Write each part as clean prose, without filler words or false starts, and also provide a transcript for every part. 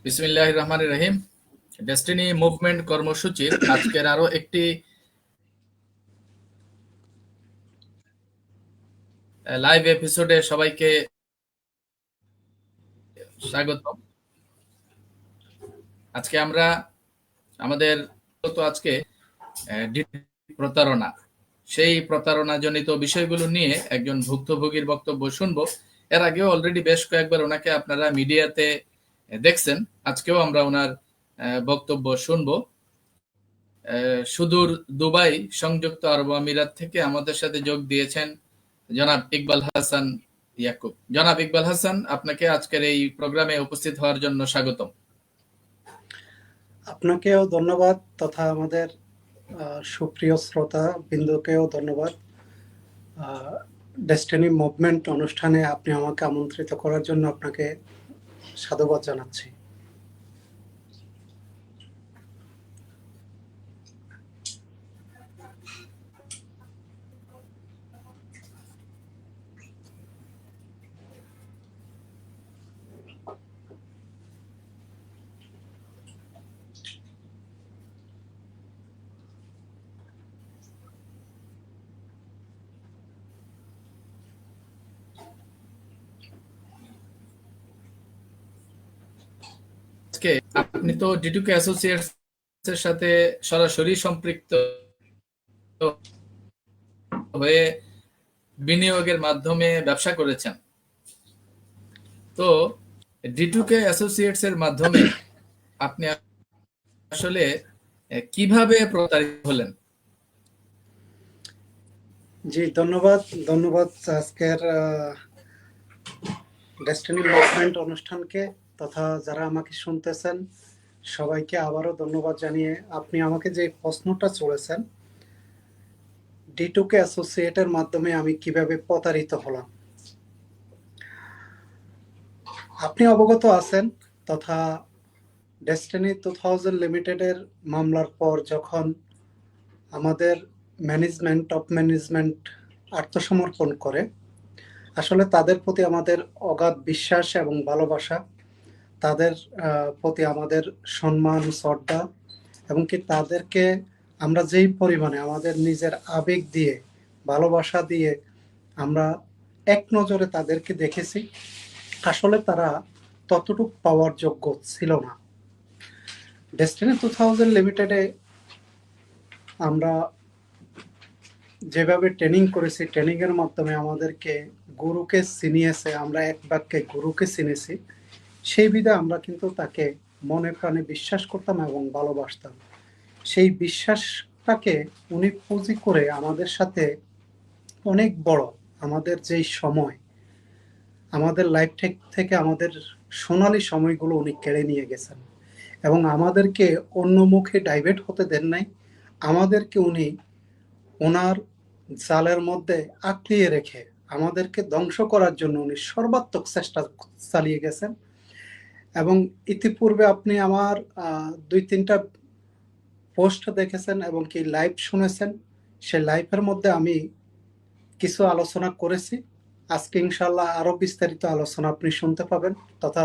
বিসমিল্লাহির রহমানির রহিম। Destiny movement কর্মসূচির আজকের আরো একটি লাইভ এপিসোডে সবাইকে স্বাগত। আজকে আমরা আমাদের আজকে প্রতারণা, সেই প্রতারণাজনিত বিষয়গুলো নিয়ে একজন ভুক্তভোগীর বক্তব্য শুনবো। এর আগেও অলরেডি বেশ কয়েকবার ওনাকে আপনারা মিডিয়াতে দেখছেন, আজকেও আমরা ওনার বক্তব্য শুনবো। সুদূর দুবাই, সংযুক্ত আরব আমিরাত থেকে আমাদের সাথে যোগ দিয়েছেন জনাব ইকবাল হাসান ইয়াকুব। জনাব ইকবাল হাসান, আপনাকে আজকের এই প্রোগ্রামে উপস্থিত হওয়ার জন্য স্বাগতম। আপনাকেও ধন্যবাদ, তথা আমাদের সুপ্রিয় শ্রোতা বিন্দুকেও ধন্যবাদ। ডেস্টিনি মুভমেন্ট অনুষ্ঠানে আপনি আমাকে আমন্ত্রিত করার জন্য আপনাকে সাধুবাদ জানাচ্ছি। আপনি তো ডিটুকে অ্যাসোসিয়েটস এর সাথে সরাসরি সম্পৃক্ত হয়ে বিনিয়োগের মাধ্যমে ব্যবসা করেছেন। তো ডিটুকে অ্যাসোসিয়েটস এর মাধ্যমে আপনি আসলে কিভাবে প্রতারিত হলেন? জি, ধন্যবাদ আজকের ডেস্টিনি মুভমেন্ট অনুষ্ঠানকে, তথা যারা আমাকে শুনতেছেন সবাইকে আবারও ধন্যবাদ জানিয়ে আপনি আমাকে যে প্রশ্নটা চলেছেন, ডিটুকে অ্যাসোসিয়েটের মাধ্যমে আমি কিভাবে প্রতারিত হলাম। আপনি অবগত আছেন, তথা ডেস্টিনি 2000 লিমিটেডের মামলার পর যখন আমাদের টপ ম্যানেজমেন্ট আত্মসমর্পণ করে, আসলে তাদের প্রতি আমাদের অগাধ বিশ্বাস এবং ভালোবাসা, তাদের প্রতি আমাদের সম্মান, শ্রদ্ধা, এবং কি তাদেরকে আমরা যেই পরিমাণে আমাদের নিজের আবেগ দিয়ে, ভালোবাসা দিয়ে আমরা এক নজরে তাদেরকে দেখেছি, আসলে তারা ততটুকু পাওয়ার যোগ্য ছিল না। ডেস্টিনি 2000 লিমিটেডে আমরা যেভাবে ট্রেনিং করেছি, ট্রেনিং এর মাধ্যমে আমাদেরকে গুরুকে চিনিয়েছে, আমরা এক বাক্যে গুরুকে চিনেছি, সেই বিধায় আমরা কিন্তু তাকে মনে প্রাণে বিশ্বাস করতাম এবং ভালোবাসতাম। সেই বিশ্বাসটাকে উনি পুঁজি করে আমাদের সাথে অনেক বড় আমাদের যেই সময়, আমাদের লাইফ থেকে আমাদের সোনালী সময়গুলো উনি কেড়ে নিয়ে গেছেন এবং আমাদেরকে অন্য মুখে ডাইভার্ট হতে দেন নাই। আমাদেরকে উনি ওনার জালের মধ্যে আঁকড়িয়ে রেখে আমাদেরকে ধ্বংস করার জন্য উনি সর্বাত্মক চেষ্টা চালিয়ে গেছেন। এবং ইতিপূর্বে আপনি আমার 2-3টা পোস্ট দেখেছেন এবং কি লাইভ শুনেছেন। সেই লাইভের মধ্যে আমি কিছু আলোচনা করেছি। আজকে ইনশাল্লাহ আরো বিস্তারিত আলোচনা আপনি শুনতে পাবেন, তথা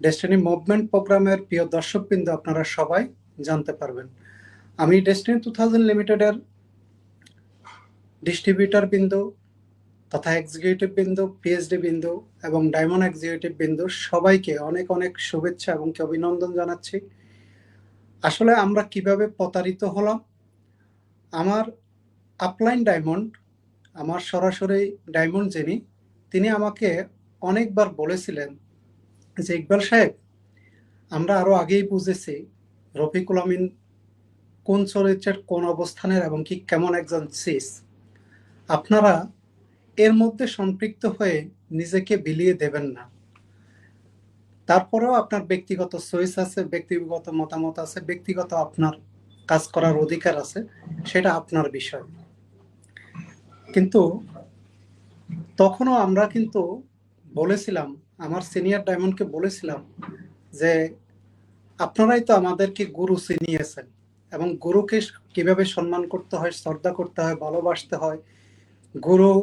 ডেস্টিনি মুভমেন্ট প্রোগ্রামের প্রিয় দর্শকবৃন্দ আপনারা সবাই জানতে পারবেন। আমি ডেস্টিনি 2000 লিমিটেডের ডিস্ট্রিবিউটর বিন্দু, তথা এক্সিকিউটিভ বিন্দু, পিএইচডি বিন্দু এবং ডায়মন্ড এক্সিকিউটিভ বিন্দু সবাইকে অনেক অনেক শুভেচ্ছা এবং অভিনন্দন জানাচ্ছি। আসলে আমরা কিভাবে প্রতারিত হলাম, আমার আপলাইন ডায়মন্ড, আমার সরাসরি ডায়মন্ড যিনি, তিনি আমাকে অনেকবার বলেছিলেন যে ইকবাল সাহেব, আমরা আরো আগেই বুঝেছি রফিকুল আমিন কোন চরিত্রের, কোন অবস্থানের এবং কি কেমন একজন সিস, আপনারা এর মধ্যে সম্পৃক্ত হয়ে নিজেকে বিলিয়ে দেবেন না। তারপরেও আপনার ব্যক্তিগত চয়েস আছে, ব্যক্তিগত মতামত আছে, ব্যক্তিগত আপনার কাজ করার অধিকার আছে, সেটা আপনার বিষয়। কিন্তু তখনও আমরা কিন্তু বলেছিলাম, আমার সিনিয়র ডায়মন্ডকে বলেছিলাম যে আপনারাই তো আমাদেরকে গুরু চিনিয়েছেন এবং গুরুকে কিভাবে সম্মান করতে হয়, শ্রদ্ধা করতে হয়, ভালোবাসতে হয়, গুরু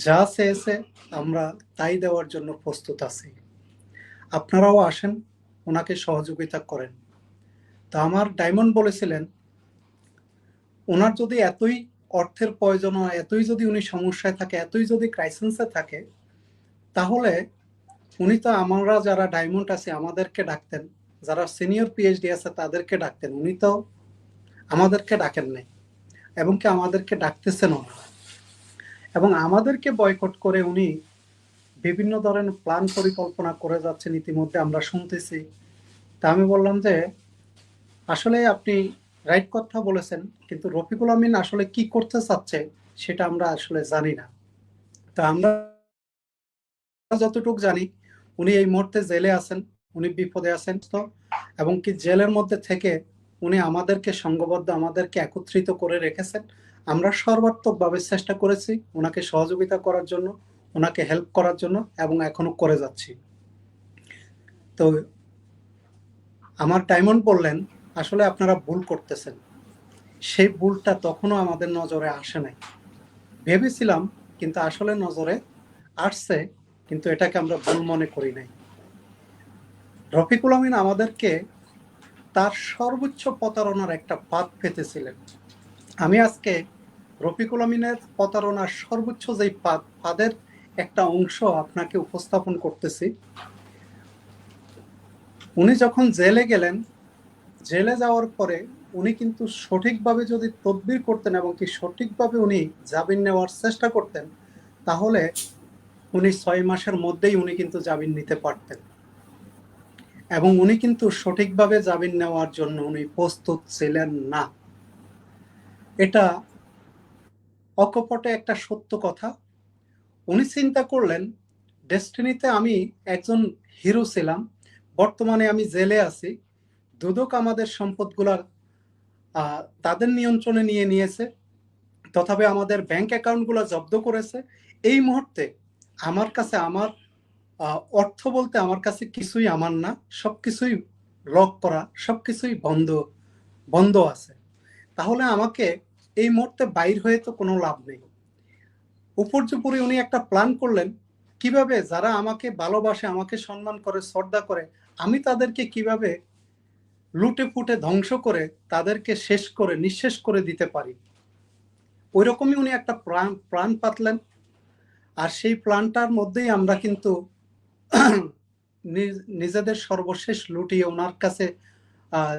যা চেয়েছে আমরা তাই দেওয়ার জন্য প্রস্তুত আছি। আপনারাও আসেন, ওনাকে সহযোগিতা করেন। তো আমার ডায়মন্ড বলেছিলেন, ওনার যদি এতই অর্থের প্রয়োজন হয়, এতই যদি উনি সমস্যায় থাকে, এতই যদি ক্রাইসিসে থাকে, তাহলে উনি তো আমরা যারা ডায়মন্ড আছে আমাদেরকে ডাকতেন, যারা সিনিয়র পিএইচডি আছে তাদেরকে ডাকতেন, উনি তো আমাদেরকে ডাকেন নাই, এবং কি আমাদেরকে ডাকতেছেনও না। এবং আমাদেরকে বয়কট করে উনি বিভিন্ন ধরনের প্ল্যান পরিকল্পনা করে যাচ্ছেন, ইতিমধ্যে আমরা শুনতেছি। তা আমি বললাম যে আসলে আপনি রাইট কথা বলেছেন, কিন্তু রফিকুল আমিন আসলে কি করতে চাচ্ছে সেটা আমরা আসলে জানি না। তা আমরা যতটুকু জানি, উনি এই মুহূর্তে জেলে আছেন, উনি বিপদে আছেন। তো এবং কি জেলের মধ্যে থেকে উনি আমাদেরকে সংঘবদ্ধ, আমাদেরকে একত্রিত করে রেখেছেন। আমরা সর্বাত্মকভাবে চেষ্টা করেছি ওনাকে সহযোগিতা করার জন্য, ওনাকে হেল্প করার জন্য, এবং এখনো করে যাচ্ছি। তো আমার ডায়মন্ড বললেন, আসলে আপনারা ভুল করতেছেন। সেই ভুলটা তখনও আমাদের নজরে আসে নাই, ভেবেছিলাম, কিন্তু আসলে নজরে আসছে, কিন্তু এটাকে আমরা ভুল মনে করি নাই। রফিকুল আমিন আমাদেরকে তার সর্বোচ্চ প্রতারণার একটা পাত পেতেছিলেন। আমি আজকে রফিকুল আমিনের প্রতারণার সর্বোচ্চ যেই পাদের একটা অংশ আপনাকে উপস্থাপন করতেছি। উনি যখন জেলে গেলেন, জেলে যাওয়ার পরে উনি কিন্তু সঠিকভাবে যদি তদবির করতেন এবং কি সঠিকভাবে উনি জামিন নেওয়ার চেষ্টা করতেন, তাহলে উনি 6 মাসের মধ্যেই উনি কিন্তু জামিন নিতে পারতেন। এবং উনি কিন্তু সঠিকভাবে জামিন নেওয়ার জন্য উনি প্রস্তুত ছিলেন না। এটা অকপটে একটা সত্য কথা। উনি চিন্তা করলেন, ডেস্টিনিতে আমি একজন হিরো ছিলাম, বর্তমানে আমি জেলে আছি, দুদক আমাদের সম্পদগুলা তাদের নিয়ন্ত্রণে নিয়ে নিয়েছে, তথাপি আমাদের ব্যাংক অ্যাকাউন্টগুলো জব্দ করেছে। এই মুহূর্তে আমার কাছে আমার অর্থ বলতে আমার কাছে কিছুই আমার না, সবকিছুই লক করা, সবকিছুই বন্ধ বন্ধ আছে। তাহলে আমাকে এই মুহূর্তে বাইর হয়ে তো কোনো লাভ নেই। উপর্যুপরি উনি একটা প্ল্যান করলেন, কিভাবে যারা আমাকে ভালোবাসে, আমাকে সম্মান করে, শ্রদ্ধা করে, আমি তাদেরকে কিভাবে লুটে ফুটে ধ্বংস করে তাদেরকে শেষ করে নিঃশেষ করে দিতে পারি। ওই রকমই উনি একটা প্ল্যান পাতলেন। আর সেই প্ল্যানটার মধ্যেই আমরা কিন্তু নিজেদের সর্বশেষ লুটিয়ে ওনার কাছে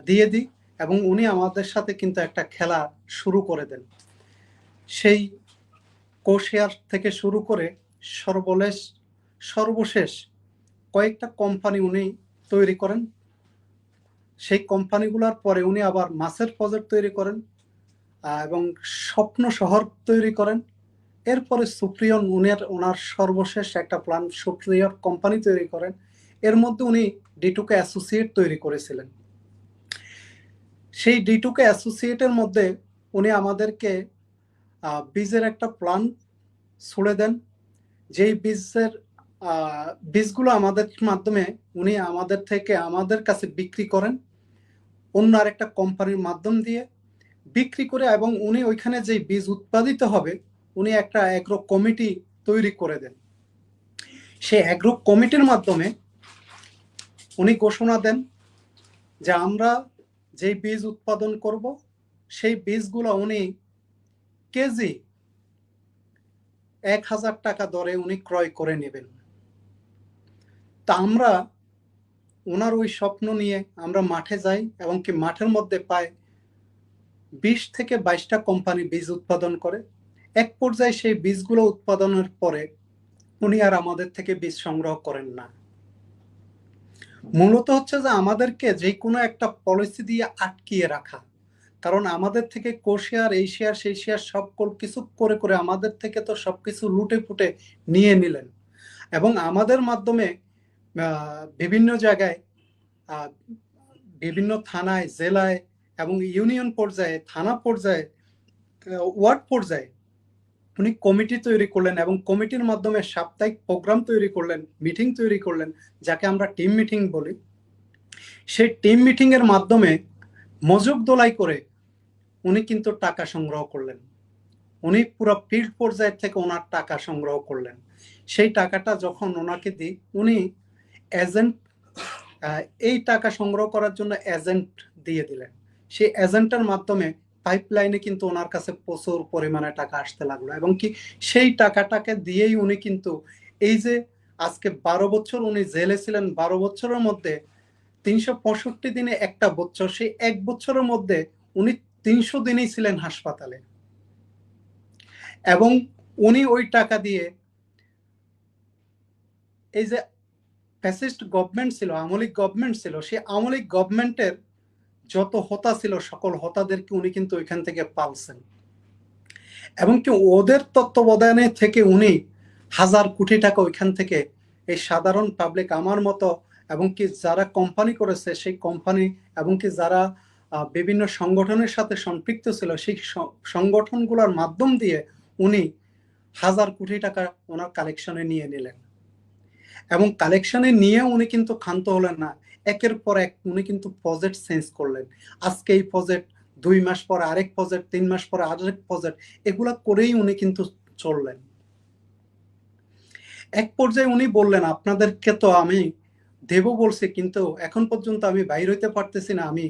দিয়ে দিই, এবং উনি আমাদের সাথে কিন্তু একটা খেলা শুরু করে দেন। সেই কোশেয়ার থেকে শুরু করে সর্বশেষ কয়েকটা কোম্পানি উনি তৈরি করেন। সেই কোম্পানিগুলোর পরে উনি আবার মাসের প্রজেক্ট তৈরি করেন, এবং স্বপ্ন শহর তৈরি করেন। এরপরে সুপ্রিয়ন ওনার সর্বশেষ একটা প্ল্যান, সুপ্রিয়র কোম্পানি তৈরি করেন। এর মধ্যে উনি ডিটুকে অ্যাসোসিয়েট তৈরি করেছিলেন। সেই ডিটুকে অ্যাসোসিয়েটের মধ্যে উনি আমাদেরকে বীজের একটা প্ল্যান ছুড়ে দেন, যেই বীজগুলো আমাদের মাধ্যমে উনি আমাদের কাছে বিক্রি করেন, অন্য আরেকটা কোম্পানির মাধ্যম দিয়ে বিক্রি করে। এবং উনি ওইখানে যে বীজ উৎপাদিত হবে, উনি একটা অ্যাগ্রো কমিটি তৈরি করে দেন। সেই অ্যাগ্রো কমিটির মাধ্যমে উনি ঘোষণা দেন যে আমরা যে বীজ উৎপাদন করব, সেই বীজগুলো উনি কেজি 1000 টাকা দরে উনি ক্রয় করে নেবেন। তা আমরা ওনার ওই স্বপ্ন নিয়ে আমরা মাঠে যাই, এবং কি মাঠের মধ্যে পাই 20 থেকে 22টা কোম্পানি বীজ উৎপাদন করে। এক পর্যায়ে সেই বীজগুলো উৎপাদনের পরে উনি আর আমাদের থেকে বীজ সংগ্রহ করেন না। মূলত হচ্ছে যে আমাদেরকে যে কোনো একটা পলিসি দিয়ে আটকিয়ে রাখা। কারণ আমাদের থেকে কোশেয়ার, এই শেয়ার, সেই শেয়ার সব কিছু করে করে আমাদের থেকে তো সবকিছু লুটে ফুটে নিয়ে নিলেন, এবং আমাদের মাধ্যমে বিভিন্ন জায়গায়, বিভিন্ন থানায়, জেলায়, এবং ইউনিয়ন পর্যায়ে, থানা পর্যায়ে, ওয়ার্ড পর্যায়ে উনি কমিটি তৈরি করলেন, এবং কমিটির মাধ্যমে সাপ্তাহিক প্রোগ্রাম তৈরি করলেন, মিটিং তৈরি করলেন, যাকে আমরা টিম মিটিং বলি। সেই টিম মিটিং এর মাধ্যমে মজুক দোলাই করে উনি কিন্তু টাকা সংগ্রহ করলেন। উনি পুরো ফিল্ড পর্যায়ের থেকে ওনার টাকা সংগ্রহ করলেন। সেই টাকাটা যখন ওনাকে দিই, উনি এজেন্ট এই টাকা সংগ্রহ করার জন্য এজেন্ট দিয়ে দিলেন। সেই এজেন্টের মাধ্যমে পাইপলাইনে কিন্তু ওনার কাছে প্রচুর পরিমাণে টাকা আসতে লাগলো, এবং কি সেই টাকাটাকে দিয়েই উনি কিন্তু এই যে আজকে 12 বছর উনি জেলে ছিলেন, 12 বছরের মধ্যে 365 দিনে একটা বছর, সেই এক বছরের মধ্যে উনি 300 দিনই ছিলেন হাসপাতালে। এবং উনি ওই টাকা দিয়ে এই যে ফ্যাসিস্ট গভর্নমেন্ট ছিল, আমলিক গভর্নমেন্ট ছিল, সেই আমলিক গভর্নমেন্টের যত হোতা ছিল সকল হোতাদেরকে উনি কিন্তু ওইখান থেকে পালছেন। এবং কি ওদের তত্ত্বাবধানে থেকে উনি 1000 কোটি টাকা ওইখান থেকে এই সাধারণ পাবলিক আমার মতো, এবং কি যারা কোম্পানি করেছে সেই কোম্পানি, এবং কি যারা বিভিন্ন সংগঠনের সাথে সম্পৃক্ত ছিল সেই সংগঠনগুলোর মাধ্যম দিয়ে উনি 1000 কোটি টাকা ওনার কালেকশনে নিয়ে নিলেন। এবং কালেকশনে নিয়ে উনি কিন্তু ক্ষান্ত হলেন না, একের পর এক উনি কিন্তু প্রজেক্ট চেঞ্জ করলেন। আজকে এই প্রজেক্ট, 2 মাস পরে আরেক প্রজেক্ট, 3 মাস পরে আরেক প্রজেক্ট, এগুলা করেই উনি কিন্তু চললেন। এক পর্যায়ে উনি বললেন, আপনাদেরকে তো আমি দেব বলছি, কিন্তু এখন পর্যন্ত আমি বাইর হইতে পারতেছি না। আমি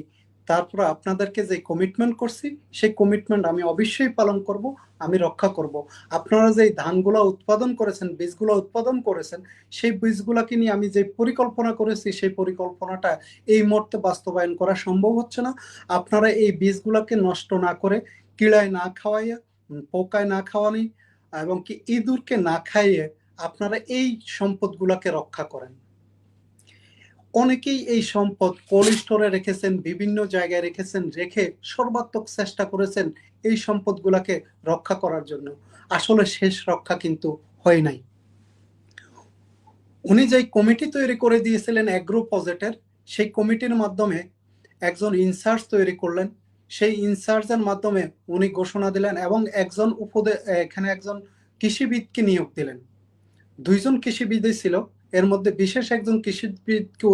তারপর আপনাদেরকে যে কমিটমেন্ট করছি সেই কমিটমেন্ট আমি অবশ্যই পালন করব, আমি রক্ষা করব। আপনারা যে ধানগুলো উৎপাদন করেছেন, বীজগুলো উৎপাদন করেছেন, সেই বীজগুলোকে নিয়ে আমি যে পরিকল্পনা করেছি সেই পরিকল্পনাটা এই মুহূর্তে বাস্তবায়ন করা সম্ভব হচ্ছে না। আপনারা এই বীজগুলোকে নষ্ট না করে, কিড়ায় না খাওয়াইয়া, পোকায় না খাওয়ানি, এবং কি ইঁদুরকে না খাইয়ে আপনারা এই সম্পদগুলোকে রক্ষা করেন। অনেকেই এই সম্পদ কোল্ড স্টোরে রেখেছেন, বিভিন্ন জায়গায় রেখেছেন, রেখে সর্বাত্মক চেষ্টা করেছেন এই সম্পদগুলোকে রক্ষা করার জন্য। আসলে শেষ রক্ষা কিন্তু হয় নাই। উনি যে কমিটি তৈরি করে দিয়েছিলেন এগ্রো প্রজেক্টের, সেই কমিটির মাধ্যমে একজন ইনচার্জ তৈরি করলেন। সেই ইনচার্জের মাধ্যমে উনি ঘোষণা দিলেন, এবং এখানে একজন কৃষিবিদকে নিয়োগ দিলেন। 2জন কৃষিবিদই ছিল, এর মধ্যে বিশেষ একজন কৃষিবিদকে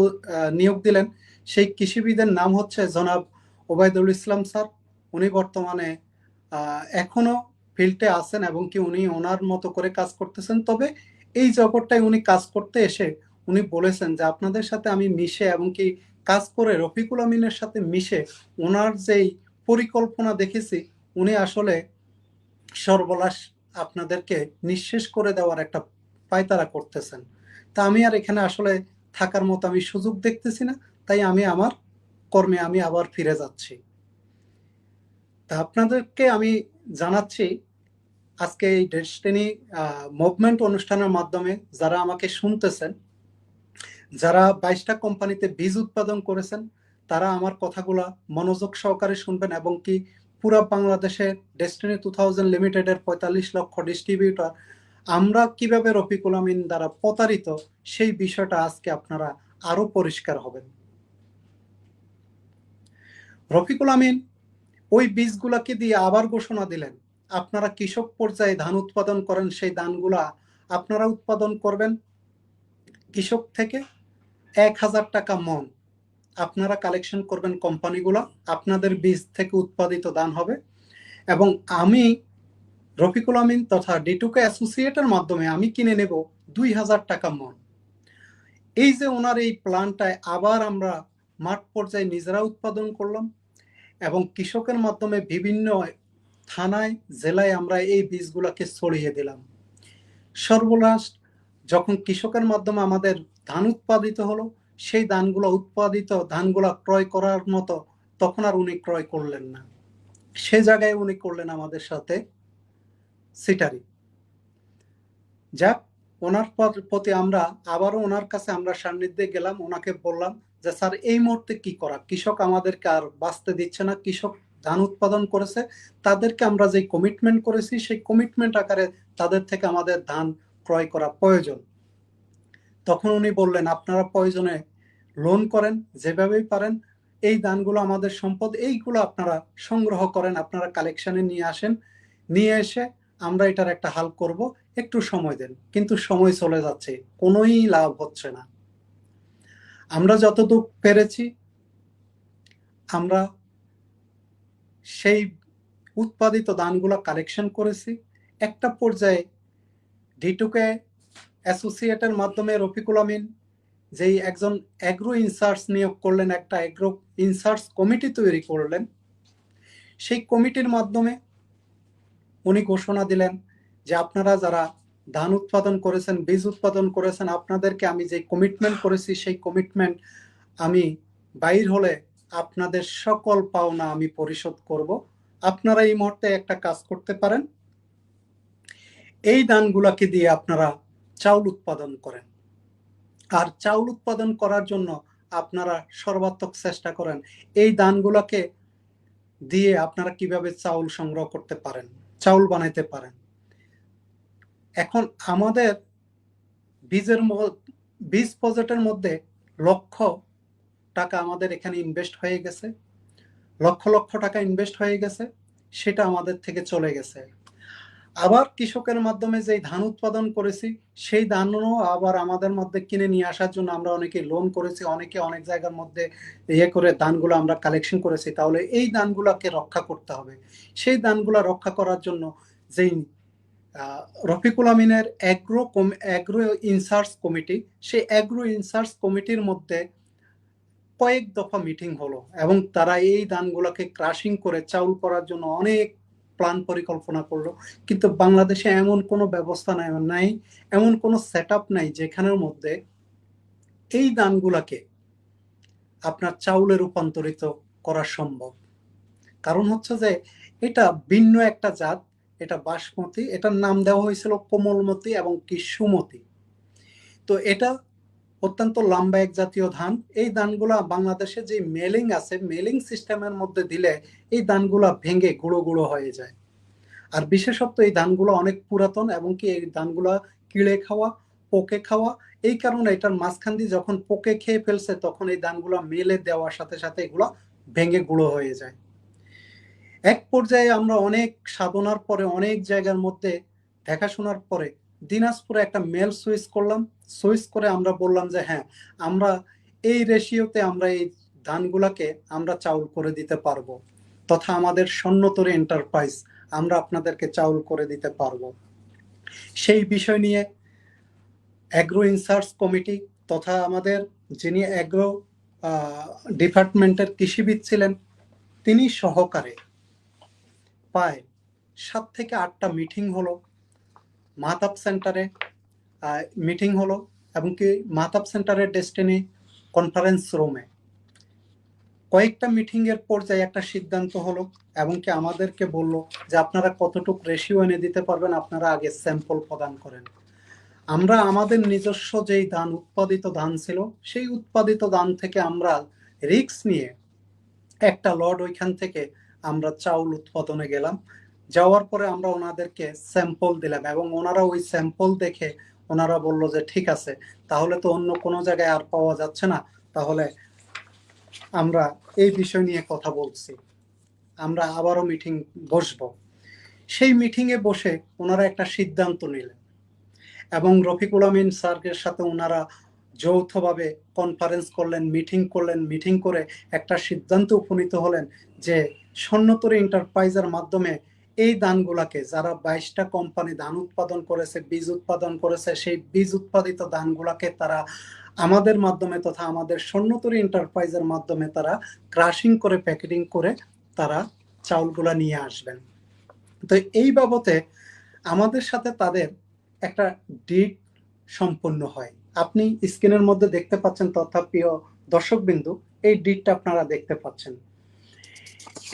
নিয়োগ দিলেন। সেই কৃষিবিদের নাম হচ্ছে জনাব ওবায়দুল ইসলাম স্যার। উনি বর্তমানে এখনো ফিল্ডে আছেন, এবং কি উনি ওনার মতো করে কাজ করতেছেন। তবে এই জগৎটায় উনি কাজ করতে এসে উনি বলেছেন যে আপনাদের সাথে আমি মিশে, এবং কি কাজ করে রফিকুল আমিনের সাথে মিশে ওনার যেই পরিকল্পনা দেখেছি, উনি আসলে সর্বনাশ আপনাদেরকে নিঃশেষ করে দেওয়ার একটা পায়তারা করতেছেন। তা আমি আর এখানে আসলে থাকার মতো আমি সুযোগ দেখতেছি না, তাই আমি আমার কর্মে আমি আবার ফিরে যাচ্ছি। তা আপনাদেরকে আমি জানাচ্ছি, আজকে এই ডেস্টিনি মুভমেন্ট অনুষ্ঠানের মাধ্যমে যারা আমাকে শুনতেছেন, যারা 22টা কোম্পানিতে বীজ উৎপাদন করেছেন, তারা আমার কথাগুলা মনোযোগ সহকারে শুনবেন, এবং কি পুরো বাংলাদেশে ডেস্টিনি 2000 লিমিটেডের 45 লক্ষ ডিস্ট্রিবিউটর আমরা কিভাবে রফিকুল আমিন দ্বারা প্রতারিত, সেই বিষয়টা আজকে আপনারা আরো পরিষ্কার হবেন। রফিকুল আমিন ওই বীজগুলাকে দিয়ে আবার ঘোষণা দিলেন, আপনারা কৃষক পর্যায়ে ধান উৎপাদন করেন, সেই ধানগুলা আপনারা উৎপাদন করবেন কৃষক থেকে 1000 টাকা মন আপনারা কালেকশন করবেন, কোম্পানিগুলো আপনাদের বীজ থেকে উৎপাদিত ধান হবে। এবং আমি রফিকুল আমিন তথা ডিটুকে অ্যাসোসিয়েটের মাধ্যমে আমি কিনে নেব 2000 টাকা মন। এই যে ওনার এই প্ল্যানটায় আবার আমরা মাঠ পর্যায়ে নিজেরা উৎপাদন করলাম, এবং কৃষকের মাধ্যমে বিভিন্ন থানায়, জেলায় আমরা এই বীজগুলোকে ছড়িয়ে দিলাম। সর্বনাশ, যখন কৃষকের মাধ্যমে আমাদের ধান উৎপাদিত হলো, সেই উৎপাদিত ধানগুলা ক্রয় করার মতো তখন আর উনি ক্রয় করলেন না। সে জায়গায় উনি করলেন আমাদের সাথে সিটারি। যাক, ওনার প্রতি আমরা আবারও ওনার কাছে আমরা সান্নিধ্যে গেলাম, ওনাকে বললাম যে স্যার এই মুহূর্তে কি করা, কৃষক আমাদেরকে আর বাঁচতে দিচ্ছে না, কৃষক ধান উৎপাদন করেছে, তাদেরকে আমরা যে কমিটমেন্ট করেছি সেই কমিটমেন্ট আকারে তাদের থেকে আমাদের ধান ক্রয় করা প্রয়োজন। তখন উনি বললেন, আপনারা প্রয়োজনে লোন করেন, যেভাবেই পারেন, এই ধানগুলো আমাদের সম্পদ, এইগুলো আপনারা সংগ্রহ করেন, আপনারা কালেকশনে নিয়ে আসেন, নিয়ে এসে আমরা এটার একটা হাল করব, একটু সময় দেন। কিন্তু সময় চলে যাচ্ছে, কোনোই লাভ হচ্ছে না। আমরা যতটুকু পেরেছি আমরা সেই উৎপাদিত ধানগুলো কালেকশন করেছি। একটা পর্যায়ে ডিটুকে অ্যাসোসিয়েটের মাধ্যমে রফিকুল আমিন যেই একজন অ্যাগ্রো ইনচার্জ নিয়োগ করলেন, একটা অ্যাগ্রো ইনচার্জ কমিটি তৈরি করলেন। সেই কমিটির মাধ্যমে উনি ঘোষণা দিলেন যে আপনারা যারা ধান উৎপাদন করেছেন, বীজ উৎপাদন করেছেন, আপনাদেরকে আমি যে কমিটমেন্ট করেছি সেই কমিটমেন্ট আমি বাইর হলে আপনাদের সকল পাওনা আমি পরিশোধ করব। আপনারা এই মুহূর্তে একটা কাজ করতে পারেন, এই ধানগুলাকে দিয়ে আপনারা চাউল উৎপাদন করেন। আর চাউল উৎপাদন করার জন্য আপনারা সর্বাত্মক চেষ্টা করেন এই ধানগুলাকে দিয়ে আপনারা কিভাবে চাউল সংগ্রহ করতে পারেন, চাউল বানাইতে পারেন। এখন আমাদের বীজ প্রজেক্টের মধ্যে লক্ষ টাকা আমাদের এখানে ইনভেস্ট হয়ে গেছে, লক্ষ লক্ষ টাকা ইনভেস্ট হয়ে গেছে, সেটা আমাদের থেকে চলে গেছে। আবার কৃষকের মাধ্যমে যে ধান উৎপাদন করেছি সেই ধানও আবার আমাদের মধ্যে কিনে নিয়ে আসার জন্য আমরা অনেকে লোন করেছি, অনেকে অনেক জায়গার মধ্যে ইয়ে করে ধানগুলো আমরা কালেকশন করেছি। তাহলে এই ধানগুলোকে রক্ষা করতে হবে। সেই ধানগুলো রক্ষা করার জন্য যেই রফিকুল আমিনের অ্যাগ্রো ইনচার্জ কমিটি, সেই অ্যাগ্রো ইনচার্জ কমিটির মধ্যে কয়েক দফা মিটিং হলো এবং তারা এই ধানগুলোকে ক্রাশিং করে চাউল করার জন্য অনেক প্ল্যান পরিকল্পনা করলো। কিন্তু বাংলাদেশে এমন কোনো ব্যবস্থা নাই, এমন কোনো সেট আপ নাই যেখানের মধ্যে এই ধানগুলাকে আপনার চাউলে রূপান্তরিত করা সম্ভব। কারণ হচ্ছে যে এটা ভিন্ন একটা জাত, এটা বাসমতি, এটার নাম দেওয়া হয়েছিল কোমলমতি এবং কি সুমতি। তো এটা অত্যন্ত লম্বা এক জাতীয় ধান। এই ধানগুলা বাংলাদেশে যে মেলিং আছে, মেলিং সিস্টেমের মধ্যে দিলে এই ধানগুলা ভেঙে গুঁড়ো গুঁড়ো হয়ে যায়। আর বিশেষত এই ধানগুলো অনেক পুরাতন এবং কি এই ধানগুলা কিড়ে খাওয়া, পোকে খাওয়া। এই কারণে এটার মাঝখান দিয়ে যখন পোকে খেয়ে ফেলছে তখন এই ধানগুলা মেলে দেওয়ার সাথে সাথে এগুলা ভেঙে গুঁড়ো হয়ে যায়। এক পর্যায়ে আমরা অনেক সাধনার পরে, অনেক জায়গার মধ্যে দেখাশোনার পরে দিনাজপুরে একটা মেল সুইচ করলাম। সুইচ করে আমরা বললাম যে হ্যাঁ, আমরা এই রেশিওতে আমরা এই ধানগুলাকে আমরা চাউল করে দিতে পারবো, তথা আমাদের স্বর্ণতরী এন্টারপ্রাইজ, আমরা আপনাদেরকে চাউল করে দিতে পারবো। সেই বিষয় নিয়ে অ্যাগ্রো ইনচার্জ কমিটি তথা আমাদের যিনি অ্যাগ্রো ডিপার্টমেন্টের কৃষিবিদ ছিলেন, তিনি সহকারে প্রায় 7 থেকে 8টা মিটিং হলো মাহতাব সেন্টারে, মিটিং হলো এবং কি মাহতাব সেন্টারের ডেস্টিনি কনফারেন্স রুমে। কয়েকটা মিটিং এর পর্যায়ে একটা সিদ্ধান্ত হলো এবং কি আমাদেরকে বলল যে আপনারা কতটুকু রেশিও এনে দিতে পারবেন, আপনারা আগে স্যাম্পল প্রদান করেন। আমরা আমাদের নিজস্ব যেই ধান, উৎপাদিত ধান ছিল, সেই উৎপাদিত ধান থেকে আমরা রিস্ক নিয়ে একটা লট ওইখান থেকে আমরা চাউল উৎপাদনে গেলাম। যাওয়ার পরে আমরা ওনাদেরকে স্যাম্পল দিলাম এবং ওনারা ওই স্যাম্পল দেখে ওনারা বললো যে ঠিক আছে, তাহলে তো অন্য কোনো জায়গায় আর পাওয়া যাচ্ছে না, তাহলে আমরা এই বিষয় নিয়ে কথা বলছি, আমরা আবারও মিটিং বসবো। সেই মিটিংয়ে বসে ওনারা একটা সিদ্ধান্ত নিলেন এবং রফিকুল আমিন স্যারের সাথে ওনারা যৌথভাবে কনফারেন্স করলেন, মিটিং করে একটা সিদ্ধান্ত উপনীত হলেন যে স্বর্ণতরী এন্টারপ্রাইজের মাধ্যমে এই ধানগুলাকে, যারা 22টা কোম্পানি ধান উৎপাদন করেছে, বীজ উৎপাদন করেছে, সেই বীজ উৎপাদিত ধানগুলাকে তারা আমাদের মাধ্যমে তথা আমাদের স্বর্ণতরী এন্টারপ্রাইজের মাধ্যমে তারা ক্রাশিং করে প্যাকেটিং করে তারা চাউলগুলা নিয়ে আসবেন। তো এই বাবদে আমাদের সাথে তাদের একটা ডিড সম্পন্ন হয়। আপনি স্ক্রিনের মধ্যে দেখতে পাচ্ছেন তথা প্রিয় দর্শকবিন্দু, এই ডিডটা আপনারা দেখতে পাচ্ছেন।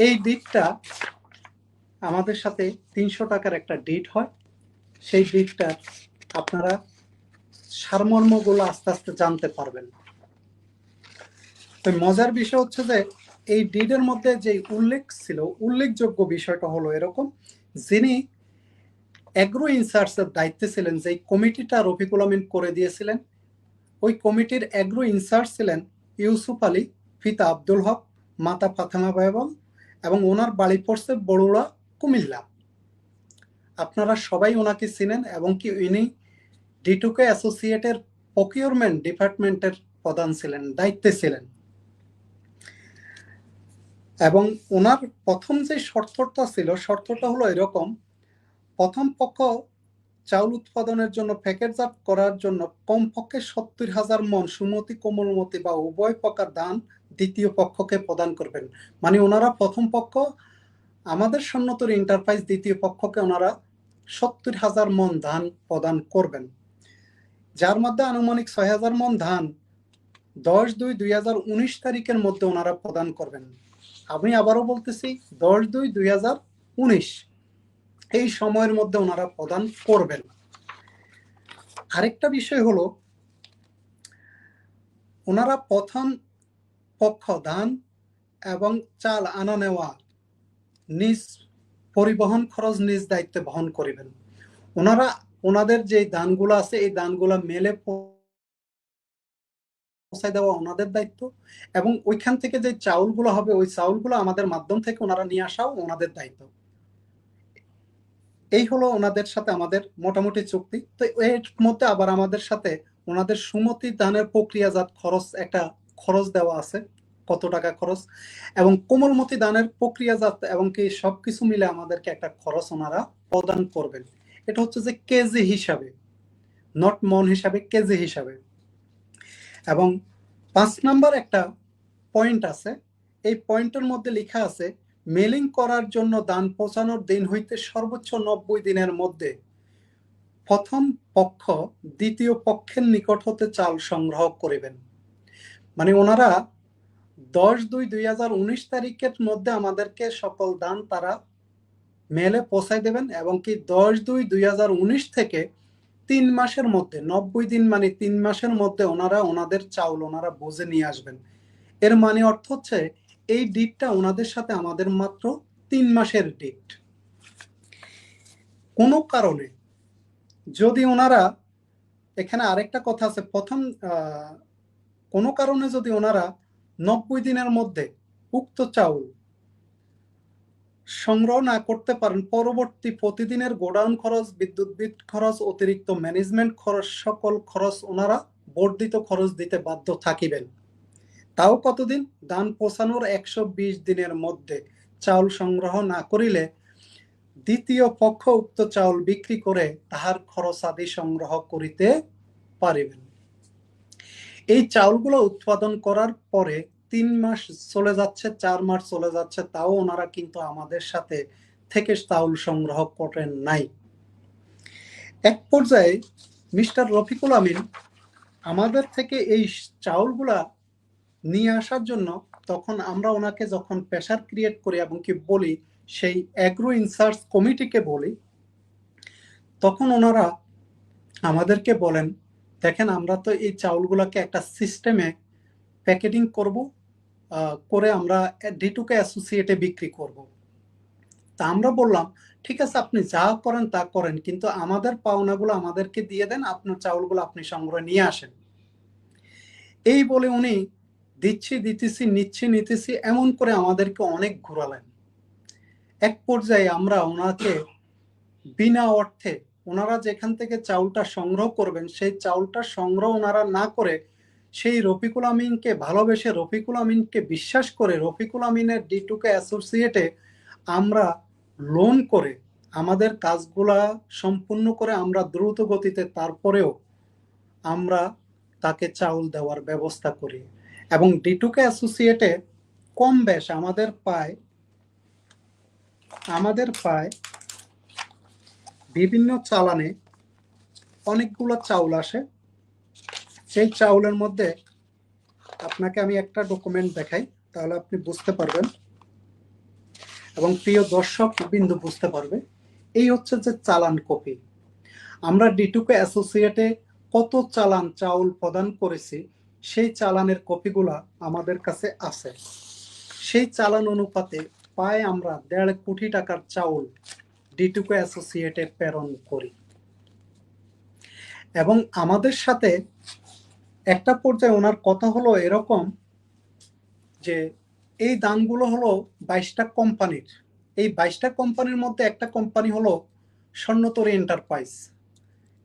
এই ডিডটা আমাদের সাথে 300 টাকার একটা ডিড হয়। সেই ডিডটা আপনারা সারমর্মগুলো আস্তে আস্তে জানতে পারবেন। তো মজার বিষয় হচ্ছে যে এই ডিডের মধ্যে যে উল্লেখ ছিল, উল্লেখযোগ্য বিষয়টা হলো এরকম, যিনি অ্যাগ্রো ইনচার্জের দায়িত্বে ছিলেন, যেই কমিটিটা রফিকুল আমিন করে দিয়েছিলেন, ওই কমিটির অ্যাগ্রো ইনচার্জ ছিলেন ইউসুফ আলী, পিতা আব্দুল হক, মাতা ফাতেমা বেগম এবং ওনার বাড়ি পড়ছে বড়ুড়া, কুমিল্লা। আপনারা সবাই ওনাকে চিনেন এবং কি উনি ডিটুকে অ্যাসোসিয়েটের প্রকিউরমেন্ট ডিপার্টমেন্টের প্রধান ছিলেন, দায়িত্বে ছিলেন। এবং ওনার প্রথম যে শর্তটা ছিল, শর্তটা হলো এরকম, প্রথম পক্ষ চাউল উৎপাদনের জন্য প্যাকেটজাত করার জন্য কমপক্ষে 70,000 মণ সুমতি কোমলমতি বা উভয় প্রকার ধান দ্বিতীয় পক্ষকে প্রদান করবেন। মানে ওনারা প্রথম পক্ষ আমাদের সন্ন্যতরী এন্টারপ্রাইজ, দ্বিতীয় পক্ষকে ওনারা 70,000 মণ ধান প্রদান করবেন, যার মধ্যে আনুমানিক 6,000 মণ ধান 10/2/2019 তারিখের মধ্যে ওনারা প্রদান করবেন। আমি আবারও বলতেছি 10/2/2019 এই সময়ের মধ্যে ওনারা প্রদান করবেন। আরেকটা বিষয় হলো, ওনারা প্রথম পক্ষ ধান এবং চাল আনা নেওয়া নিজ পরিবহন খরচ নিজ দায়িত্বে বহন করিবেন। ওনারা ওনাদের যে দানগুলো আছে এই দানগুলো মেলে পৌঁছায় দেওয়া ওনাদের দায়িত্ব, এবং ওইখান থেকে যে চাউলগুলো হবে ওই চাউলগুলো আমাদের মাধ্যম থেকে ওনারা নিয়ে আসাও ওনাদের দায়িত্ব। এই হলো ওনাদের সাথে আমাদের মোটামুটি চুক্তি। তো এর মধ্যে আবার আমাদের সাথে ওনাদের সুমতি ধানের প্রক্রিয়াজাত খরচ একটা খরচ দেওয়া আছে, কত টাকা খরচ, এবং কোমলমতি ধানের প্রক্রিয়াজাত এবং কি সবকিছু মিলে আমাদেরকে একটা খরচ ওনারা প্রদান করবেন। এটা হচ্ছে যে কেজি হিসাবে, নট মন হিসাবে, কেজি হিসাবে। এবং 5 নাম্বার একটা পয়েন্ট আছে, এই পয়েন্টের মধ্যে লেখা আছে মেলিং করার জন্য ধান পৌঁছানোর দিন হইতে সর্বোচ্চ 90 দিনের মধ্যে প্রথম পক্ষ দ্বিতীয় পক্ষের নিকট হতে চাল সংগ্রহ করিবেন। মানে ওনারা 10/2/2019 তারিখের মধ্যে আমাদেরকে সকল ধান তারা মেলে পৌঁছায় দেবেন, এবং কি 10/2/2019 থেকে 3 মাসের মধ্যে, 90 দিন মানে 3 মাসের মধ্যে ওনারা ওনাদের চাউল ওনারা বুঝে নিয়ে আসবেন। এর মানে অর্থ হচ্ছে এই ডিটটা ওনাদের সাথে আমাদের মাত্র 3 মাসের ডিট। কোনো কারণে যদি ওনারা, এখানে আরেকটা কথা আছে, প্রথম কোনো কারণে যদি ওনারা 90 দিনের মধ্যে উক্ত চাউল সংগ্রহ না করতে পারেন, পরবর্তী প্রতিদিনের গোডাউন খরচ, বিদ্যুৎ বিল খরচ, অতিরিক্ত ম্যানেজমেন্ট খরচ, সকল খরচ ওনারা বর্ধিত খরচ দিতে বাধ্য থাকিবেন। তাও কতদিন? ধান পৌঁছানোর 120 দিনের মধ্যে চাউল সংগ্রহ না করিলে দ্বিতীয় পক্ষ উক্ত চাউল বিক্রি করে তাহার খরচ আদি সংগ্রহ করিতে পারিবেন। এই চাউলগুলো উৎপাদন করার পরে 3 মাস চলে যাচ্ছে, 4 মাস চলে যাচ্ছে, তাও ওনারা কিন্তু আমাদের সাথে থেকে চাউল সংগ্রহ করেন নাই। এক পর্যায়ে মিস্টার রফিকুল আমিন আমাদের থেকে এই চাউলগুলা নিয়ে আসার জন্য, তখন আমরা ওনাকে যখন প্রেসার ক্রিয়েট করি এবং কি বলি, সেই অ্যাগ্রো ইনসার্চ কমিটিকে বলি, তখন ওনারা আমাদেরকে বলেন, দেখেন আমরা তো এই চাউলগুলোকে একটা সিস্টেমে প্যাকেটিং করব, করে আমরা D2K অ্যাসোসিয়েটে বিক্রি করব। তা আমরা বললাম ঠিক আছে, আপনি যা করেন তা করেন, কিন্তু আমাদের পাওনাগুলো আমাদেরকে দিয়ে দেন, আপনার চাউলগুলো আপনি সংগ্রহ নিয়ে আসেন। এই বলে উনি দিচ্ছি দিতেছি, নিচ্ছি নিতেছি, এমন করে আমাদেরকে অনেক ঘোরালেন। এক পর্যায়ে আমরা ওনাকে বিনা অর্থে, ওনারা যেখান থেকে চাউলটা সংগ্রহ করবেন সেই চাউলটা সংগ্রহ ওনারা না করে, সেই রফিকুল আমিনকে ভালোবেসে, রফিকুল আমিনকে বিশ্বাস করে, রফিকুল আমিনের D2K অ্যাসোসিয়েটে আমরা লোন করে আমাদের কাজগুলা সম্পূর্ণ করে আমরা দ্রুত গতিতে তারপরেও আমরা তাকে চাউল দেওয়ার ব্যবস্থা করি। এবং D2K অ্যাসোসিয়েটে কম বেশ আমাদের পায় বিভিন্ন চালানে অনেকগুলো চাউল আসে। সেই চাউলের মধ্যে আপনাকে আমি একটা ডকুমেন্ট দেখাই, তাহলে আপনি বুঝতে পারবেন এবং প্রিয় দর্শক বিন্দু বুঝতে পারবে। এই হচ্ছে যে চালান কপি। আমরা D2K অ্যাসোসিয়েটে কত চালান চাউল প্রদান করেছি সেই চালানের কপিগুলা আমাদের কাছে আছে। সেই চালান অনুপাতে প্রায় আমরা 1.5 কোটি টাকার চাউল D2K অ্যাসোসিয়েটে প্রেরণ করি। এবং আমাদের সাথে একটা পর্যায়ে ওনার কথা হলো এরকম যে এই দানগুলো হলো 22টা কোম্পানির। এই 22টা কোম্পানির মধ্যে একটা কোম্পানি হলো স্বর্ণতরী এন্টারপ্রাইজ।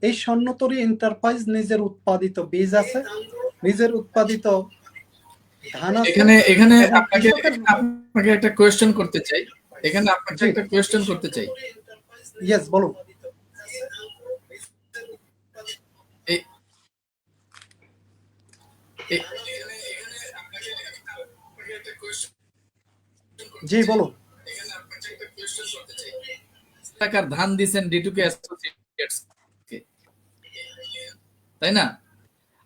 এই স্বর্ণতরী এন্টারপ্রাইজ নিজের উৎপাদিত বীজ আছে, নিজের উৎপাদিত ধান আছে। এখানে এখানে এবং আপনাকে আপনাকে একটা কোয়েশ্চেন করতে চাই। এখানে আপনাকে জি। একটা কোয়েশ্চেন করতে চাই। ইয়েস, বলুন। এ- জি বলুন। টাকার ধান দিচ্ছেন ডিটুকে অ্যাসোসিয়েটস কে, তাই না?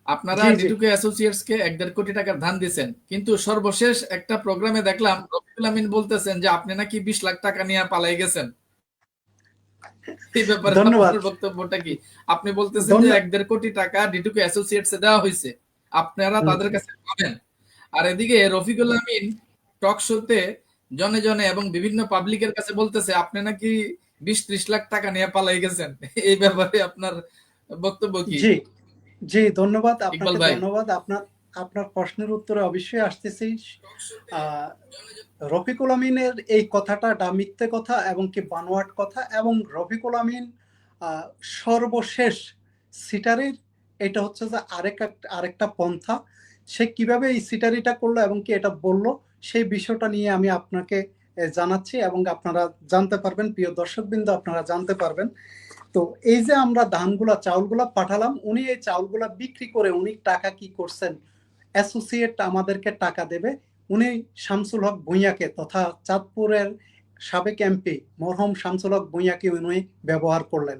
আপনারা জি জি ডিটুকে অ্যাসোসিয়েটস কে 1.5 কোটি টাকার ধান দিচ্ছেন, কিন্তু সর্বশেষ একটা প্রোগ্রামে দেখলাম রফিকুল আমিন বলতেছেন যে আপনি নাকি 20 লাখ টাকা নিয়ে পালাই গেছেন। এই ব্যাপারে ধন্যবাদ। আপনার বক্তব্যটা কি? আপনি বলতেছেন যে ধন্য 1.5 কোটি টাকা ডিটুকে অ্যাসোসিয়েটস এ দেওয়া হয়েছে, আপনারা হুম, তাদের কাছে পাবেন। আর এদিকে রফিকুল আমিন টক শোতে জনে জনে এবং বিভিন্ন পাবলিকের কাছে বলতেছে আপনি নাকি 20-30 লাখ টাকা নিয়ে পালাই গেছেন। এই ব্যাপারে আপনার বক্তব্য কি, জি জি ধন্যবাদ ইকবাল আপনাকে, ভাই? ধন্যবাদ। আপনার আপনার প্রশ্নের উত্তরে অবশ্যই আসতেছি। আহ, রফিকুল আমিনের এই কথাটা মিথ্যে কথা এবং কি বানোয়াট কথা, এবং রফিকুল আমিন আহ, সর্বশেষ সিটারির, এটা হচ্ছে যে আরেকটা পন্থা। সে কিভাবে এই সিটারিটা করলো এবং কি এটা বললো, সেই বিষয়টা নিয়ে আমি আপনাকে জানাচ্ছি, এবং আপনারা জানতে পারবেন, প্রিয় দর্শকবৃন্দ আপনারা জানতে পারবেন। তো এই যে আমরা ধানগুলা চাউলগুলা পাঠালাম, উনি এই চাউলগুলা বিক্রি করে উনি টাকা কি করছেন, অ্যাসোসিয়েট আমাদেরকে টাকা দেবে, উনি শামসুল হক ভূঁইয়াকে তথা চাঁদপুরের সাবেক এমপি মরহুম শামসুল হক ভূঁইয়াকে উনি ব্যবহার করলেন,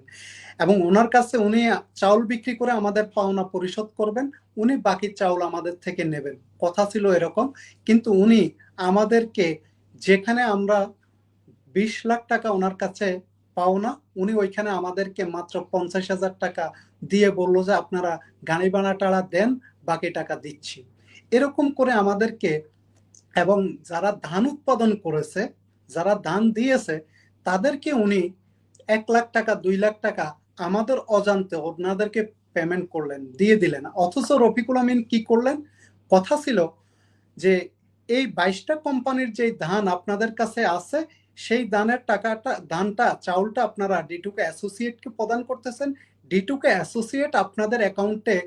এবং ওনার কাছে উনি চাউল বিক্রি করে আমাদের পাওনা পরিশোধ করবেন, উনি বাকি চাউল আমাদের থেকে নেবেন, কথা ছিল এরকম। কিন্তু উনি আমাদেরকে, যেখানে আমরা 20 লাখ টাকা ওনার কাছে পাওনা, উনি ওইখানে আমাদেরকে মাত্র 50,000 টাকা দিয়ে বললো যে আপনারা গাড়ি ভাড়া টাড়া দেন, বাকি টাকা দিচ্ছি। এরকম করে আমাদেরকে, এবং যারা ধান উৎপাদন করেছে, যারা ধান দিয়েছে, তাদেরকে উনি 1 লাখ টাকা 2 লাখ টাকা আমাদের অজান্তে ওনাদেরকে পেমেন্ট করলেন, দিয়ে দিলেন। অথচ রফিকুল আমিন কি করলেন, কথা ছিল যে এই 22টা কোম্পানির যে ধান আপনাদের কাছে আছে, সেই ধানের টাকাটা, ধানটা, চাউলটা আপনারা ডিটুকে অ্যাসোসিয়েটকে প্রদান করতেছেন, ডিটুকে অ্যাসোসিয়েট আপনাদের অ্যাকাউন্টে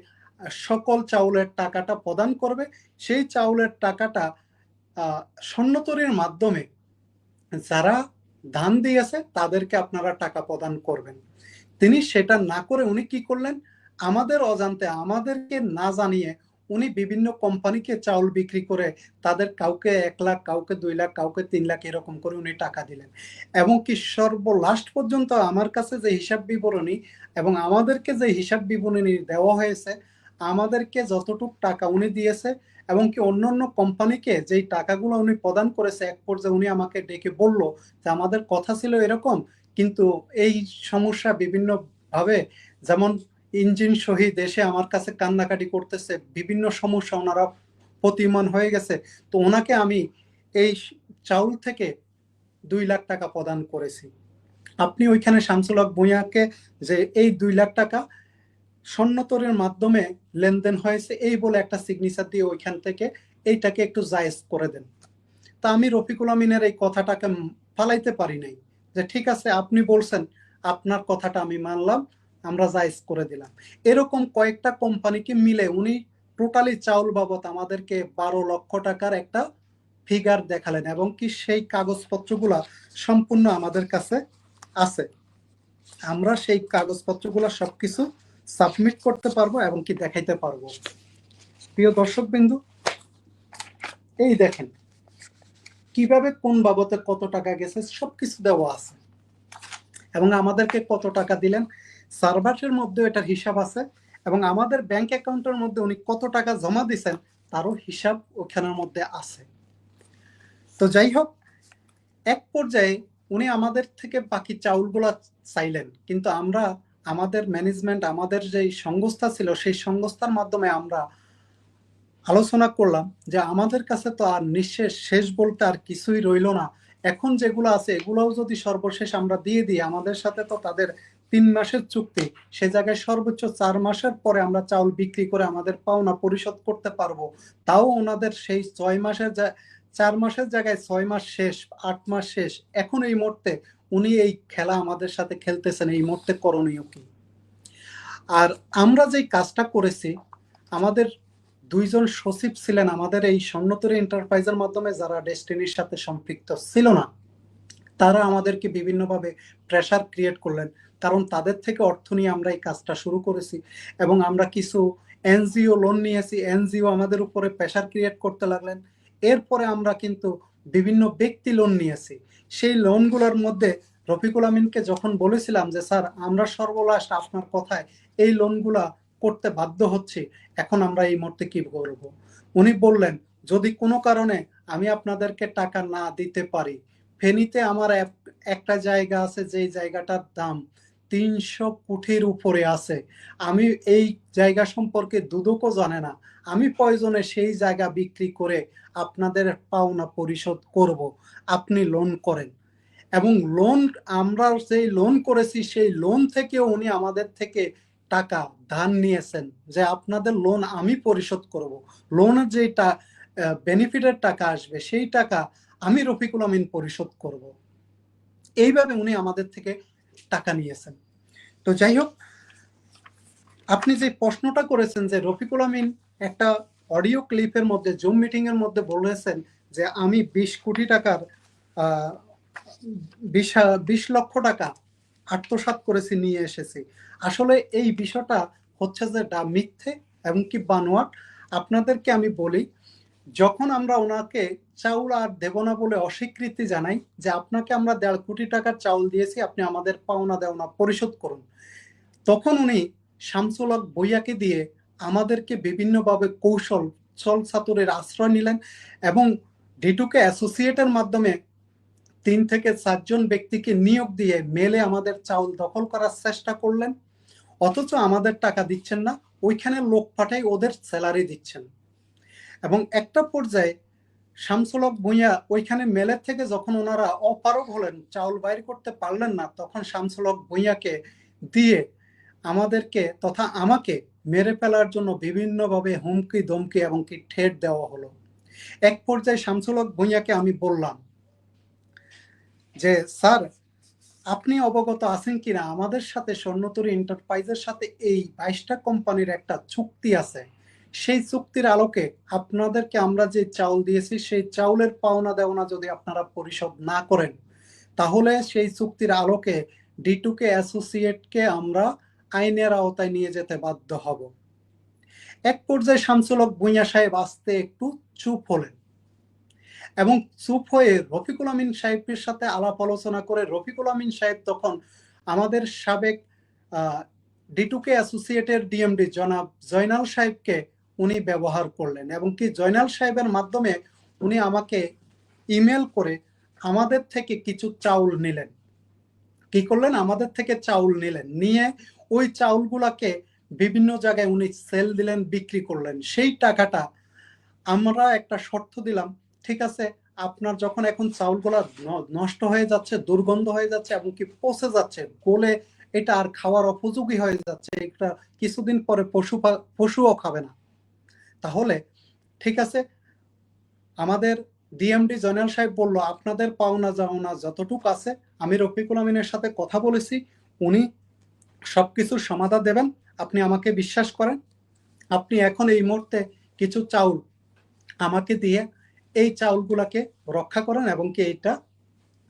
সকল চাউলের টাকাটা প্রদান করবে। সেই চাউলের টাকাটা স্বর্ণতরীর মাধ্যমে যারা ধান দিয়েছে তাদেরকে আপনারা টাকা প্রদান করবেন। তিনি সেটা না করে উনি কি করলেন, আমাদের অজান্তে, আমাদেরকে না জানিয়ে উনি বিভিন্ন কোম্পানিকে চাউল বিক্রি করে তাদের কাউকে 1 লাখ, কাউকে 2 লাখ, কাউকে 3 লাখ এরকম করে উনি টাকা দিলেন। এবং কি সর্বলাস্ট পর্যন্ত আমার কাছে যে হিসাব বিবরণী এবং আমাদেরকে যে হিসাব বিবরণী দেওয়া হয়েছে, আমাদেরকে যতটুক টাকা উনি দিয়েছে এবং কি অন্যান্য কোম্পানিকে যেই টাকাগুলো উনি প্রদান করেছে, এক পর্যায়ে উনি আমাকে ডেকে বলল যে আমাদের কথা ছিল এরকম, কিন্তু এই সমস্যা বিভিন্ন ভাবে, যেমন ইঞ্জিন শহীদ এসে আমার কাছে কান্নাকাটি করতেছে, বিভিন্ন সমস্যা ওনারা প্রতিমান হয়ে গেছে, তো ওনাকে আমি এই চাউল থেকে 2 লাখ টাকা প্রদান করেছি। আপনি ওইখানে শামসুল হক ভূঁইয়াকে যে এই 2 লাখ টাকা স্বর্ণতরের মাধ্যমে লেনদেন হয়েছে এই বলে একটা সিগনেচার দিয়ে ওইখান থেকে এইটাকে একটু জায়েজ করে দেন। তা আমি রফিকুল আমিনের এই কথাটাকে ফালাইতে পারি নাই, যে ঠিক আছে আপনি বলছেন, আপনার কথাটা আমি মানলাম, আমরা জায়েজ করে দিলাম। এরকম কয়েকটা কোম্পানিকে মিলে উনি টোটালি চাউল বাবদ আমাদেরকে 12 লক্ষ টাকার একটা ফিগার দেখালেন, এবং কি সেই কাগজপত্রগুলা সম্পূর্ণ আমাদের কাছে আছে। আমরা সেই কাগজপত্রগুলো সবকিছু সাবমিট করতে পারবো এবং কি দেখাইতে পারবো। প্রিয় দর্শক বিন্দু, এই দেখেন কিভাবে কোন বাবদে কত টাকা গেছে সবকিছু দেওয়া আছে, এবং আমাদেরকে কত টাকা দিলেন সার্ভারের মধ্যে এটার হিসাব আছে, এবং আমাদের ব্যাংক অ্যাকাউন্টের মধ্যে উনি কত টাকা জমা দিয়েছেন তারও হিসাব ওখানের মধ্যে আছে। তো যাই হোক, এক পর্যায়ে উনি আমাদের থেকে বাকি চাউলগুলা চাইলেন, কিন্তু আমরা, আমাদের ম্যানেজমেন্ট, আমাদের যে সংস্থা ছিল, সেই সংস্থার মাধ্যমে আমরা আলোচনা করলাম যে আমাদের কাছে তো আর নিঃশেষ, শেষ বলতে আর কিছুই রইল না, এখন যেগুলো আছে এগুলোও যদি সর্বশেষ আমরা দিয়ে দিই, আমাদের সাথে তো তাদের 3 মাসের চুক্তি, সে জায়গায় সর্বোচ্চ 4 মাসের পরে আমরা চাউল বিক্রি করে আমাদের পাওনা পরিশোধ করতে পারবো। তাও ওনাদের সেই 6 মাসের 4 মাসের জায়গায় 6 মাস শেষ, 8 মাস শেষ, এখন এই মুহূর্তে উনি এই খেলা আমাদের সাথে খেলতেছেন, এই মুহূর্তে করণীয় কি? আর আমরা যে কাজটা করেছি, আমাদের 2জন সচিব ছিলেন আমাদের এই স্বর্ণতরী এন্টারপ্রাইজের মাধ্যমে, যারা ডেস্টিনির সাথে সম্পৃক্ত ছিল না, তারা আমাদেরকে বিভিন্নভাবে প্রেসার ক্রিয়েট করলেন, কারণ তাদের থেকে অর্থ নিয়ে আমরা এই কাজটা শুরু করেছি, এবং আমরা কিছু এনজিও লোন নিয়েছি, এনজিও আমাদের উপরে প্রেশার ক্রিয়েট করতে লাগলেন। এরপরে আমরা কিন্তু বিভিন্ন ব্যক্তি লোন নিয়েছি। সেই লোনগুলোর মধ্যে রফিকুল আমিনকে যখন বলেছিলাম যে স্যার আমরা সর্বলাস্ট আপনার কথায় এই লোনগুলা করতে বাধ্য হচ্ছি, এখন আমরা এই মুহূর্তে কি করব, উনি বললেন যদি কোনো কারণে আমি আপনাদেরকে টাকা না দিতে পারি, ফেনীতে আমার একটা জায়গা আছে যেই জায়গাটার দাম 300 কোটির উপরে আছে, আমি এই জায়গা সম্পর্কে দুদকও জানে না, আমি প্রয়োজনে সেই জায়গা বিক্রি করে আপনাদের পাওনা পরিশোধ করব, আপনি লোন করেন। এবং লোন, আমরা যেই লোন করেছি সেই লোন থেকে উনি আমাদের থেকে টাকা ধার নিয়েছেন যে আপনাদের লোন আমি পরিশোধ করব, লোনের যেটা বেনিফিটের টাকা আসবে সেই টাকা আমি রফিকুল আমিন পরিশোধ করব। এইভাবে উনি আমাদের থেকে টাকা নিয়েছেন। তো যাই হোক, আপনি যে প্রশ্নটা করেছেন যে রফিকুল আমিন একটা অডিও ক্লিপের মধ্যে, জুম মিটিং এর মধ্যে বলেছেন যে আমি 20 কোটি টাকার 20 লক্ষ টাকা আত্মসাৎ করেছি, নিয়ে এসেছি। আসলে এই বিষয়টা হচ্ছে যে মিথ্যে এবং কি বানোয়াট। আপনাদেরকে আমি বলি, যখন আমরা ওনাকে চাউল আর দেব না বলে অস্বীকৃতি জানাই যে আপনাকে আমরা 1.5 কোটি টাকার চাউল দিয়েছি, আপনি আমাদের পাওনা দেওনা পরিশোধ করুন, তখন উনি শামসুল হক ভূঁইয়াকে দিয়ে আমাদেরকে বিভিন্নভাবে কৌশল ছল ছাতুরের আশ্রয় নিলেন এবং ডিটুকে অ্যাসোসিয়েটের মাধ্যমে 3 থেকে 4 জন ব্যক্তিকে নিয়োগ দিয়ে মেলে আমাদের চাউল দখল করার চেষ্টা করলেন। অথচ আমাদের টাকা দিচ্ছেন না, ওইখানে লোক পাঠাই ওদের স্যালারি দিচ্ছেন। এবং একটা পর্যায়ে শামসুল হক ভূঁইয়া ওইখানে মেলের থেকে যখন ওনারা অপারগ হলেন, চাউল বাইর করতে পারলেন না, তখন শামসুল হক ভূঁইয়াকে দিয়ে আমাদেরকে তথা আমাকে মেরে ফেলার জন্য বিভিন্নভাবে হুমকি ধমকি এবং কি ঠেট দেওয়া হলো। এক পর্যায়ে শামসুল হক ভূঁইয়াকে আমি বললাম যে স্যার আপনি অবগত আছেন কিনা আমাদের সাথে স্বর্ণতরী এন্টারপ্রাইজের সাথে এই 22টা কোম্পানির একটা চুক্তি আছে, সেই চুক্তির আলোকে আপনাদেরকে আমরা যে চাউল দিয়েছি সেই চাউলের পাওনা দেওনা যদি আপনারা পরিশোধ না করেন, তাহলে সেই চুক্তির আলোকে ডিটুকে অ্যাসোসিয়েটকে আমরা আইনের আওতায় নিয়ে যেতে বাধ্য হব। এক পর্যায়ে শামসুল হক ভূঁইয়া সাহেব আস্তে একটু চুপ হলেন এবং চুপ হয়ে রফিকুল আমিন সাহেবের সাথে আলাপ আলোচনা করে রফিকুল আমিন সাহেব তখন আমাদের সাবেক ডিটুকে অ্যাসোসিয়েটের ডিএমডি জনাব জয়নাল সাহেবকে উনি ব্যবহার করলেন এবং কি জয়নাল সাহেবের মাধ্যমে উনি আমাকে ইমেল করে আমাদের থেকে কিছু চাউল নিলেন। কি করলেন, আমাদের থেকে চাউল নিলেন, নিয়ে ওই চাউলগুলাকে বিভিন্ন জায়গায় উনি সেল দিলেন, বিক্রি করলেন। সেই টাকাটা আমরা একটা শর্ত দিলাম, ঠিক আছে আপনার যখন এখন চাউলগুলা নষ্ট হয়ে যাচ্ছে, দুর্গন্ধ হয়ে যাচ্ছে এবং কি পচে যাচ্ছে, গলে এটা আর খাওয়ার উপযোগী হয়ে যাচ্ছে, এটা কিছুদিন পরে পশুও খাবে না, তাহলে ঠিক আছে। আমাদের ডিএমডি জয়নাল সাহেব বলল আপনাদের পাওনা যাওনা যতটুকু আছে আমি রফিকুল আমিনের সাথে কথা বলেছি, উনি সবকিছুর সমাধান দেবেন, আপনি আমাকে বিশ্বাস করেন। আপনি এখন এই মুহূর্তে কিছু চাউল আমাকে দিয়ে এই চাউলগুলাকে রক্ষা করেন এবং কি এইটা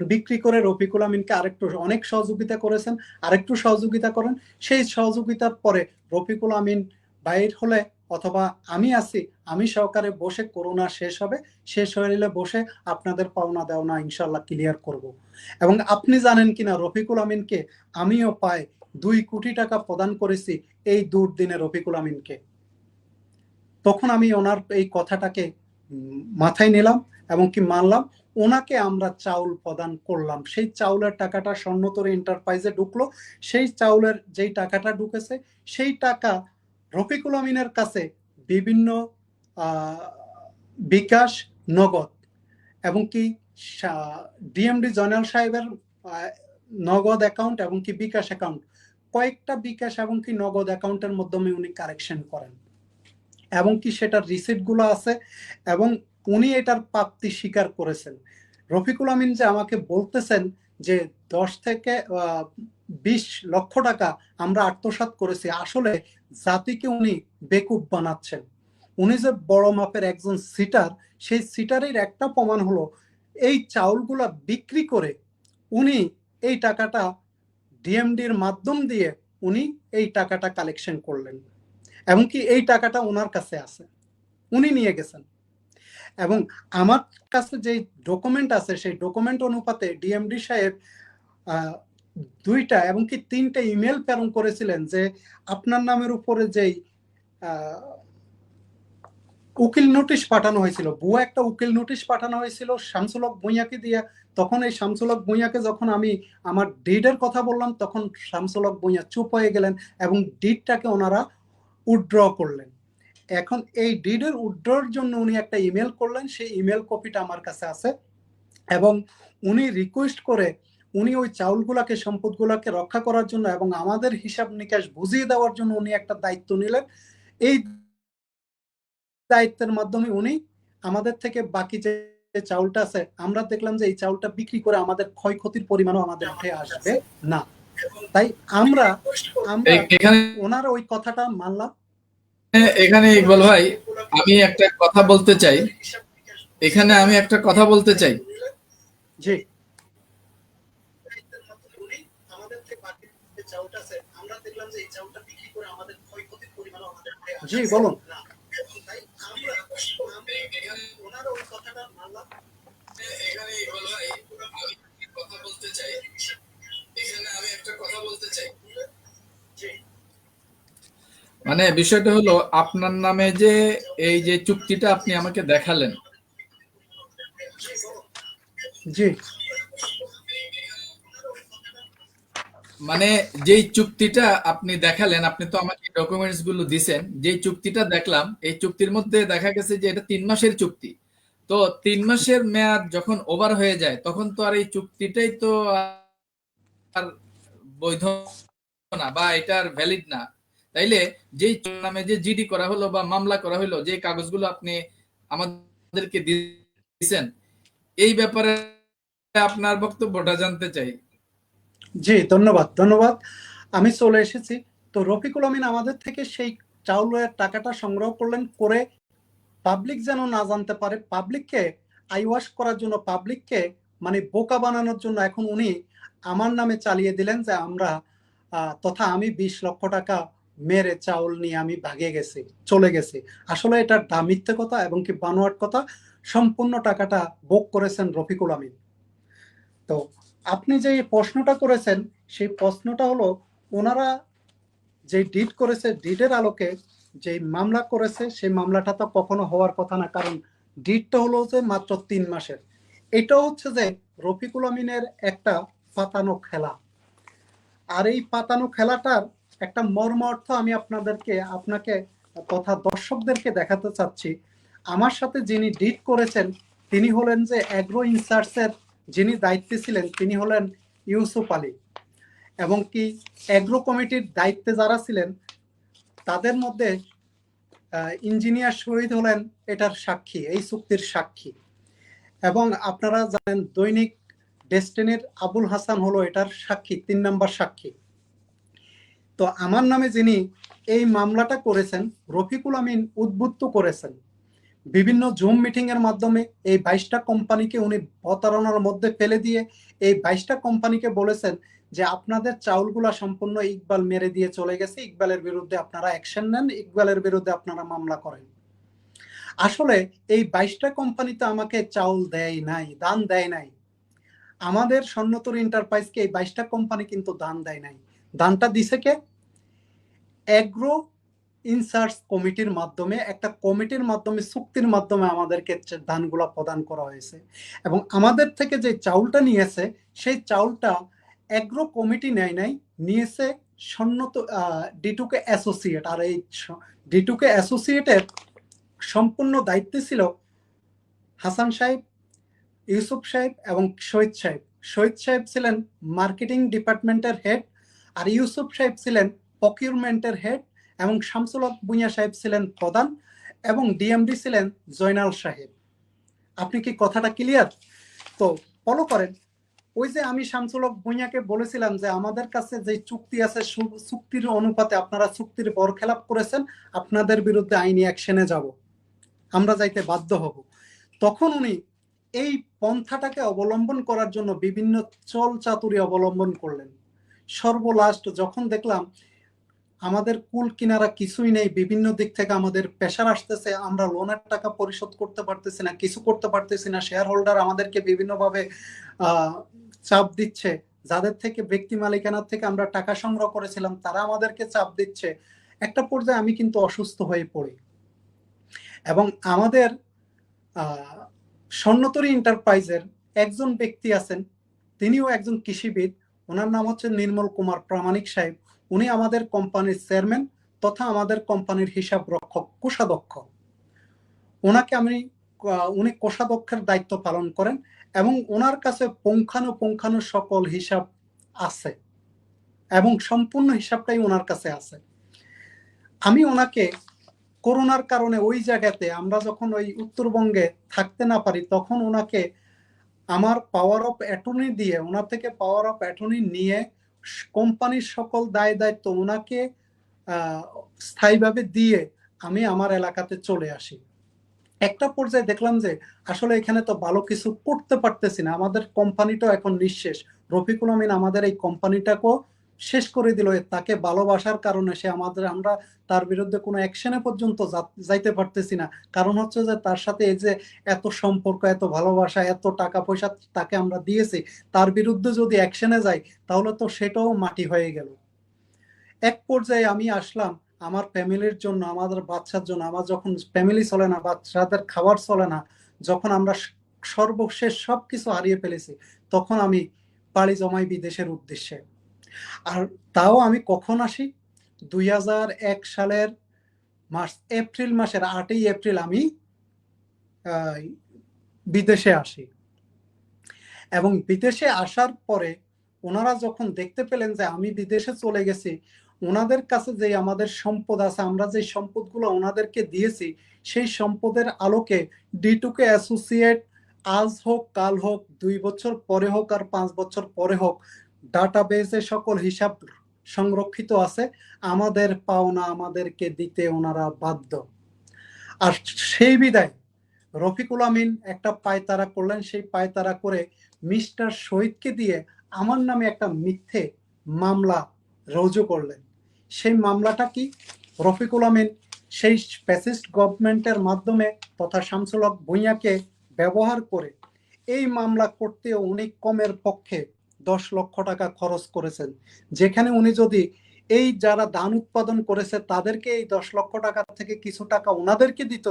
বিক্রি করে রফিকুল আমিনকে আরেকটু, অনেক সহযোগিতা করেছেন, আরেকটু সহযোগিতা করেন। সেই সহযোগিতার পরে রফিকুল আমিন বাইর হলে অথবা আমি আছি, আমি সহকারে বসে করোনা শেষ হবে, শেষ হয়ে বসে আপনাদের পাওনা দেওনা ইনশাল্লাহ ক্লিয়ার করব। এবং আপনি জানেন কিনা রফিকুল আমিনকে আমিও প্রায় 2 কোটি টাকা প্রদান করেছি এই দুর্দিনে রফিকুল আমিনকে। তখন আমি ওনার এই কথাটাকে মাথায় নিলাম এবং কি মানলাম, ওনাকে আমরা চাউল প্রদান করলাম। সেই চাউলের টাকাটা স্বর্ণতরী এন্টারপ্রাইজে ঢুকলো। সেই চাউলের যেই টাকাটা ঢুকেছে সেই টাকা রফিকুল আমিনের কাছে বিভিন্ন বিকাশ, নগদ এবং কি ডিএমডি জয়নাল সাহেবের নগদ অ্যাকাউন্ট এবং কি বিকাশ অ্যাকাউন্ট, কয়েকটা বিকাশ এবং কি নগদ অ্যাকাউন্টের মাধ্যমে উনি কারেকশন করেন এবং কি সেটার রিসিপ্ট গুলো আছে এবং উনি এটার প্রাপ্তি স্বীকার করেছেন। রফিকুল আমিন যে আমাকে বলতেছেন যে 10 থেকে 20 লক্ষ টাকা আমরা আত্মসাৎ করেছি, আসলে জাতিকে উনি বেকুব বানাচ্ছেন। উনি যে বড় মাপের একজন সিটার, সেই সিটারের একটা প্রমাণ হলো এই চাউলগুলা বিক্রি করে উনি এই টাকাটা ডিএমডির মাধ্যম দিয়ে উনি এই টাকাটা কালেকশন করলেন এবং কি এই টাকাটা ওনার কাছে আছে, উনি নিয়ে গেছেন। এবং আমার কাছে যে ডকুমেন্ট আছে সেই ডকুমেন্ট অনুপাতে ডিএমডি সাহেব আহ, 2টা এবং কি 3টে ইমেল প্রেরণ করেছিলেন যে আপনার নামের উপরে যেই উকিল নোটিশ পাঠানো হয়েছিল, ভুয়া একটা উকিল নোটিশ পাঠানো হয়েছিল শামসুল হক ভূঁইয়াকে দিয়ে। তখন এই শামসুল হক ভূঁইয়াকে যখন আমি আমার ডিডের কথা বললাম, তখন শামসুল হক ভূঁইয়া চুপ হয়ে গেলেন এবং ডিডটাকে ওনারা উইথড্র করলেন। এখন এই ডিডের উইথড্রর জন্য উনি একটা ইমেল করলেন, সেই ইমেল কপিটা আমার কাছে আছে। এবং উনি রিকোয়েস্ট করে উনি ওই চাউলগুলাকে, সম্পদগুলাকে রক্ষা করার জন্য এবং আমাদের হিসাব নিকাশ বুঝিয়ে দেওয়ার জন্য উনি একটা দায়িত্ব নিলেন। এই দায়িত্বের মাধ্যমে উনি আমাদের থেকে বাকি যে চাউলটা আছে, আমরা দেখলাম যে এই চাউলটা বিক্রি করে আমাদের ক্ষয়ক্ষতির পরিমাণও আমাদের উঠে আসবে না। তাই আমরা এখানে ওনার ওই কথাটা মানলাম। এখানে ইকবাল ভাই, আমি একটা কথা বলতে চাই, এখানে আমি একটা কথা বলতে চাই। জি, জি বলুন। এখানে ইকবাল ভাই, আমি একটা কথা বলতে চাই, এখানে আমি একটা কথা বলতে চাই। মানে বিষয়টা হলো, আপনার নামে যে এই যে চুক্তিটা আপনি আমাকে দেখালেন, জি, মানে যেই চুক্তিটা আপনি দেখালেন, আপনি তো আমাকে ডকুমেন্টস গুলো দিছেন, যেই চুক্তিটা দেখলাম এই চুক্তির মধ্যে দেখা গেছে যে এটা 3 মাসের চুক্তি। তো 3 মাসের মেয়াদ যখন ওভার হয়ে যায়, তখন তো আর এই চুক্তিটাই তো আর বৈধ না, বা এটা আর ভ্যালিড না। তাইলে যেই নামে যে জিডি করা হলো বা মামলা করা হলো, যে কাগজগুলো আপনি আমাদেরকে দিয়েছেন, এই ব্যাপারে আপনার বক্তব্যটা জানতে চাই। জি, ধন্যবাদ ধন্যবাদ। আমি চলে এসেছি। তো রফিকুল আমিন আমাদের থেকে সেই চাউলের টাকাটা সংগ্রহ করলেন, করে পাবলিক যেন না জানতে পারে, পাবলিককে আইওয়াশ করার জন্য, পাবলিককে মানে বোকা বানানোর জন্য এখন উনি আমার নামে চালিয়ে দিলেন যে আমরা তথা আমি 20 লক্ষ টাকা মেরে চাউল নিয়ে আমি ভাগে গেছি, চলে গেছি। আসলে এটা মিথ্যে কথা এবং কি বানোয়াট কথা। সম্পূর্ণ টাকাটা ভোগ করেছেন রফিকুল আমিন। তো আপনি যে প্রশ্নটা করেছেন, সেই প্রশ্নটা হলো ওনারা যে ডিড করেছে, ডিডের আলোকে যে মামলা করেছে, সেই মামলাটা তো কখনো হওয়ার কথা না, কারণ ডিডটা হলো যে মাত্র 3 মাসের। এটা হচ্ছে যে রফিকুল আমিনের একটা পাতানো খেলা। আর এই পাতানো খেলাটার একটা মর্ম অর্থ আমি আপনাকে তথা দর্শকদেরকে দেখাতে চাচ্ছি। আমার সাথে যিনি ডিড করেছেন তিনি হলেন যে অ্যাগ্রো ইনসার্টসের যিনি দায়িত্বে ছিলেন, তিনি হলেন ইউসুফ আলী। এবং কি অ্যাগ্রো কমিটির দায়িত্বে যারা ছিলেন তাদের মধ্যে ইঞ্জিনিয়ার শহীদ হলেন এটার সাক্ষী, এই চুক্তির সাক্ষী। এবং আপনারা জানেন দৈনিক ডেস্টিনির আবুল হাসান হলো এটার সাক্ষী, 3 নম্বর সাক্ষী। তো আমার নামে যিনি এই মামলাটা করেছেন, রফিকুল আমিন উদ্বুদ্ধ করেছেন বিভিন্ন জুম মিটিং এর মাধ্যমে এই 22টা কোম্পানিকে উনি প্রতারণার মধ্যে ফেলে দিয়ে এই 22টা কোম্পানিকে বলেছেন যে আপনাদের চাউলগুলা সম্পূর্ণ ইকবাল মেরে দিয়ে চলে গেছে, ইকবালের বিরুদ্ধে আপনারা অ্যাকশন নেন, ইকবালের বিরুদ্ধে আপনারা মামলা করেন। আসলে এই 22টা কোম্পানি তো আমাকে চাউল দেয় নাই, দান দেয় নাই। আমাদের স্বর্ণতরী এন্টারপ্রাইজকে এই 22টা কোম্পানি কিন্তু দান দেয় নাই। দানটা দিছে কে? অ্যাগ্রো ইনসার্টস কমিটির মাধ্যমে, একটা কমিটির মাধ্যমে, চুক্তির মাধ্যমে আমাদেরকে ধানগুলা প্রদান করা হয়েছে। এবং আমাদের থেকে যে চাউলটা নিয়েছে সেই চাউলটা অ্যাগ্রো কমিটি নেয় নাই, নিয়েছে সন্নত ডিটুকে অ্যাসোসিয়েট। আর এই ডিটুকে অ্যাসোসিয়েটের সম্পূর্ণ দায়িত্বে ছিল হাসান সাহেব, ইউসুফ সাহেব এবং শহীদ সাহেব। শহীদ সাহেব ছিলেন মার্কেটিং ডিপার্টমেন্টের হেড, আর ইউসুফ সাহেব ছিলেন প্রকিউরমেন্টের হেড, এবং শামসুল হক ভূঁইয়া সাহেব ছিলেন প্রধান, এবং ডিএমডি ছিলেন জয়নাল সাহেব। আপনি কি কথাটা ক্লিয়ার? তো ফলো করেন। ওই যে আমি শামসুল হক ভূঁইয়াকে বলেছিলাম যে আমাদের কাছে যে চুক্তি আছে, চুক্তির অনুপাতে আপনারা চুক্তির বরখেলাপ করেছেন, আপনাদের বিরুদ্ধে আইনি অ্যাকশনে যাব, আমরা যাইতে বাধ্য হব। তখন উনি এই পন্থাটাকে অবলম্বন করার জন্য বিভিন্ন চল চাতুরি অবলম্বন করলেন। সর্বলাস্ট যখন দেখলাম আমাদের কুল কিনারা কিছুই নেই, বিভিন্ন দিক থেকে আমাদের প্রেশার আসতেছে, আমরা লোনের টাকা পরিশোধ করতে পারতেছি না, কিছু করতে পারতেছি না, শেয়ার হোল্ডার আমাদেরকে বিভিন্নভাবে আহ, চাপ দিচ্ছে, যাদের থেকে ব্যক্তি মালিকানার থেকে আমরা টাকা সংগ্রহ করেছিলাম তারা আমাদেরকে চাপ দিচ্ছে। একটা পর্যায়ে আমি কিন্তু অসুস্থ হয়ে পড়ি, এবং আমাদের আহ, স্বর্ণতরী এন্টারপ্রাইজের একজন ব্যক্তি আছেন, তিনিও একজন কৃষিবিদ, ওনার নাম হচ্ছে নির্মল কুমার প্রামাণিক সাহেব। উনি আমাদের কোম্পানির চেয়ারম্যান তথা আমাদের কোম্পানির হিসাব রক্ষক, কোষাধ্যক্ষ। ওনাকে আমি উনি কোষাধ্যক্ষের দায়িত্ব পালন করেন, এবং ওনার কাছে পুঙ্খানুপুঙ্খানু সকল হিসাব আছে, এবং সম্পূর্ণ হিসাবটাই ওনার কাছে আছে। আমি ওনাকে করোনার কারণে ওই জায়গাতে আমরা যখন ওই উত্তরবঙ্গে থাকতে না পারি, তখন ওনাকে আমার পাওয়ার অফ অ্যাটর্নি দিয়ে, ওনার থেকে পাওয়ার অফ অ্যাটর্নি নিয়ে কোম্পানির সকল দায় দায়িত্ব ওনাকে স্থায়ীভাবে দিয়ে আমি আমার এলাকাতে চলে আসি। একটা পর্যায়ে দেখলাম যে আসলে এখানে তো ভালো কিছু করতে পারতেছি না, আমাদের কোম্পানিটাও এখন নিঃশেষ। রফিকুল আমিন আমাদের এই কোম্পানিটাকেও শেষ করে দিল। তাকে ভালোবাসার কারণে সে আমরা তার বিরুদ্ধে কোনো অ্যাকশনে পর্যন্ত যাইতে পারতেছি না। কারণ হচ্ছে যে তার সাথে এই যে এত সম্পর্ক, এত ভালোবাসা, এত টাকা পয়সা তাকে আমরা দিয়েছি, তার বিরুদ্ধে যদি অ্যাকশনে যাই তাহলে তো সেটাও মাটি হয়ে গেল। এক পর্যায়ে আমি আসলাম আমার ফ্যামিলির জন্য, আমাদের বাচ্চার জন্য। আমার যখন ফ্যামিলি চলে না, বাচ্চাদের খাবার চলে না, যখন আমরা সর্বশেষ সবকিছু হারিয়ে ফেলেছি, তখন আমি পাড়ি জমাই বিদেশের উদ্দেশ্যে। আর তাও আমি কখন আসি? 2001 সালের এপ্রিল মাসের 8ই এপ্রিল আমি আহ, বিদেশে আসি। এবং বিদেশে আসার পরে ওনারা যখন দেখতে পেলেন যে আমি বিদেশে চলে গেছি, ওনাদের কাছে যে আমাদের সম্পদ আছে, আমরা যে সম্পদগুলো ওনাদেরকে দিয়েছি, সেই সম্পদের আলোকে ডিটুকে অ্যাসোসিয়েট আজ হোক কাল হোক, 2 বছর পরে হোক আর 5 বছর পরে হোক, ডাটাবেসে সকল হিসাব সংরক্ষিত আছে। আমাদের পাওনা আমাদেরকে দিতে ওনারা বাধ্য। আর সেই বিদায় রফিকুল আমিন একটা পায়তারা করলেন, সেই পায়তারা করে মিস্টার শহীদকে দিয়ে আমার নামে একটা মিথ্যে মামলা রুজু করলেন। সেই মামলাটা কি? রফিকুল আমিন সেই ফ্যাসিস্ট গভর্নমেন্টের মাধ্যমে তথা শামসুল হক ভূঁইয়াকে ব্যবহার করে এই মামলা করতে উনি কমের পক্ষে 10 লক্ষ টাকা খরচ করেছেন। যেখানে উনি যদি এই যারা ধান উৎপাদন করেছে তাদেরকে এই 10 লক্ষ টাকা থেকে কিছু টাকা ওনাদেরকে দিত,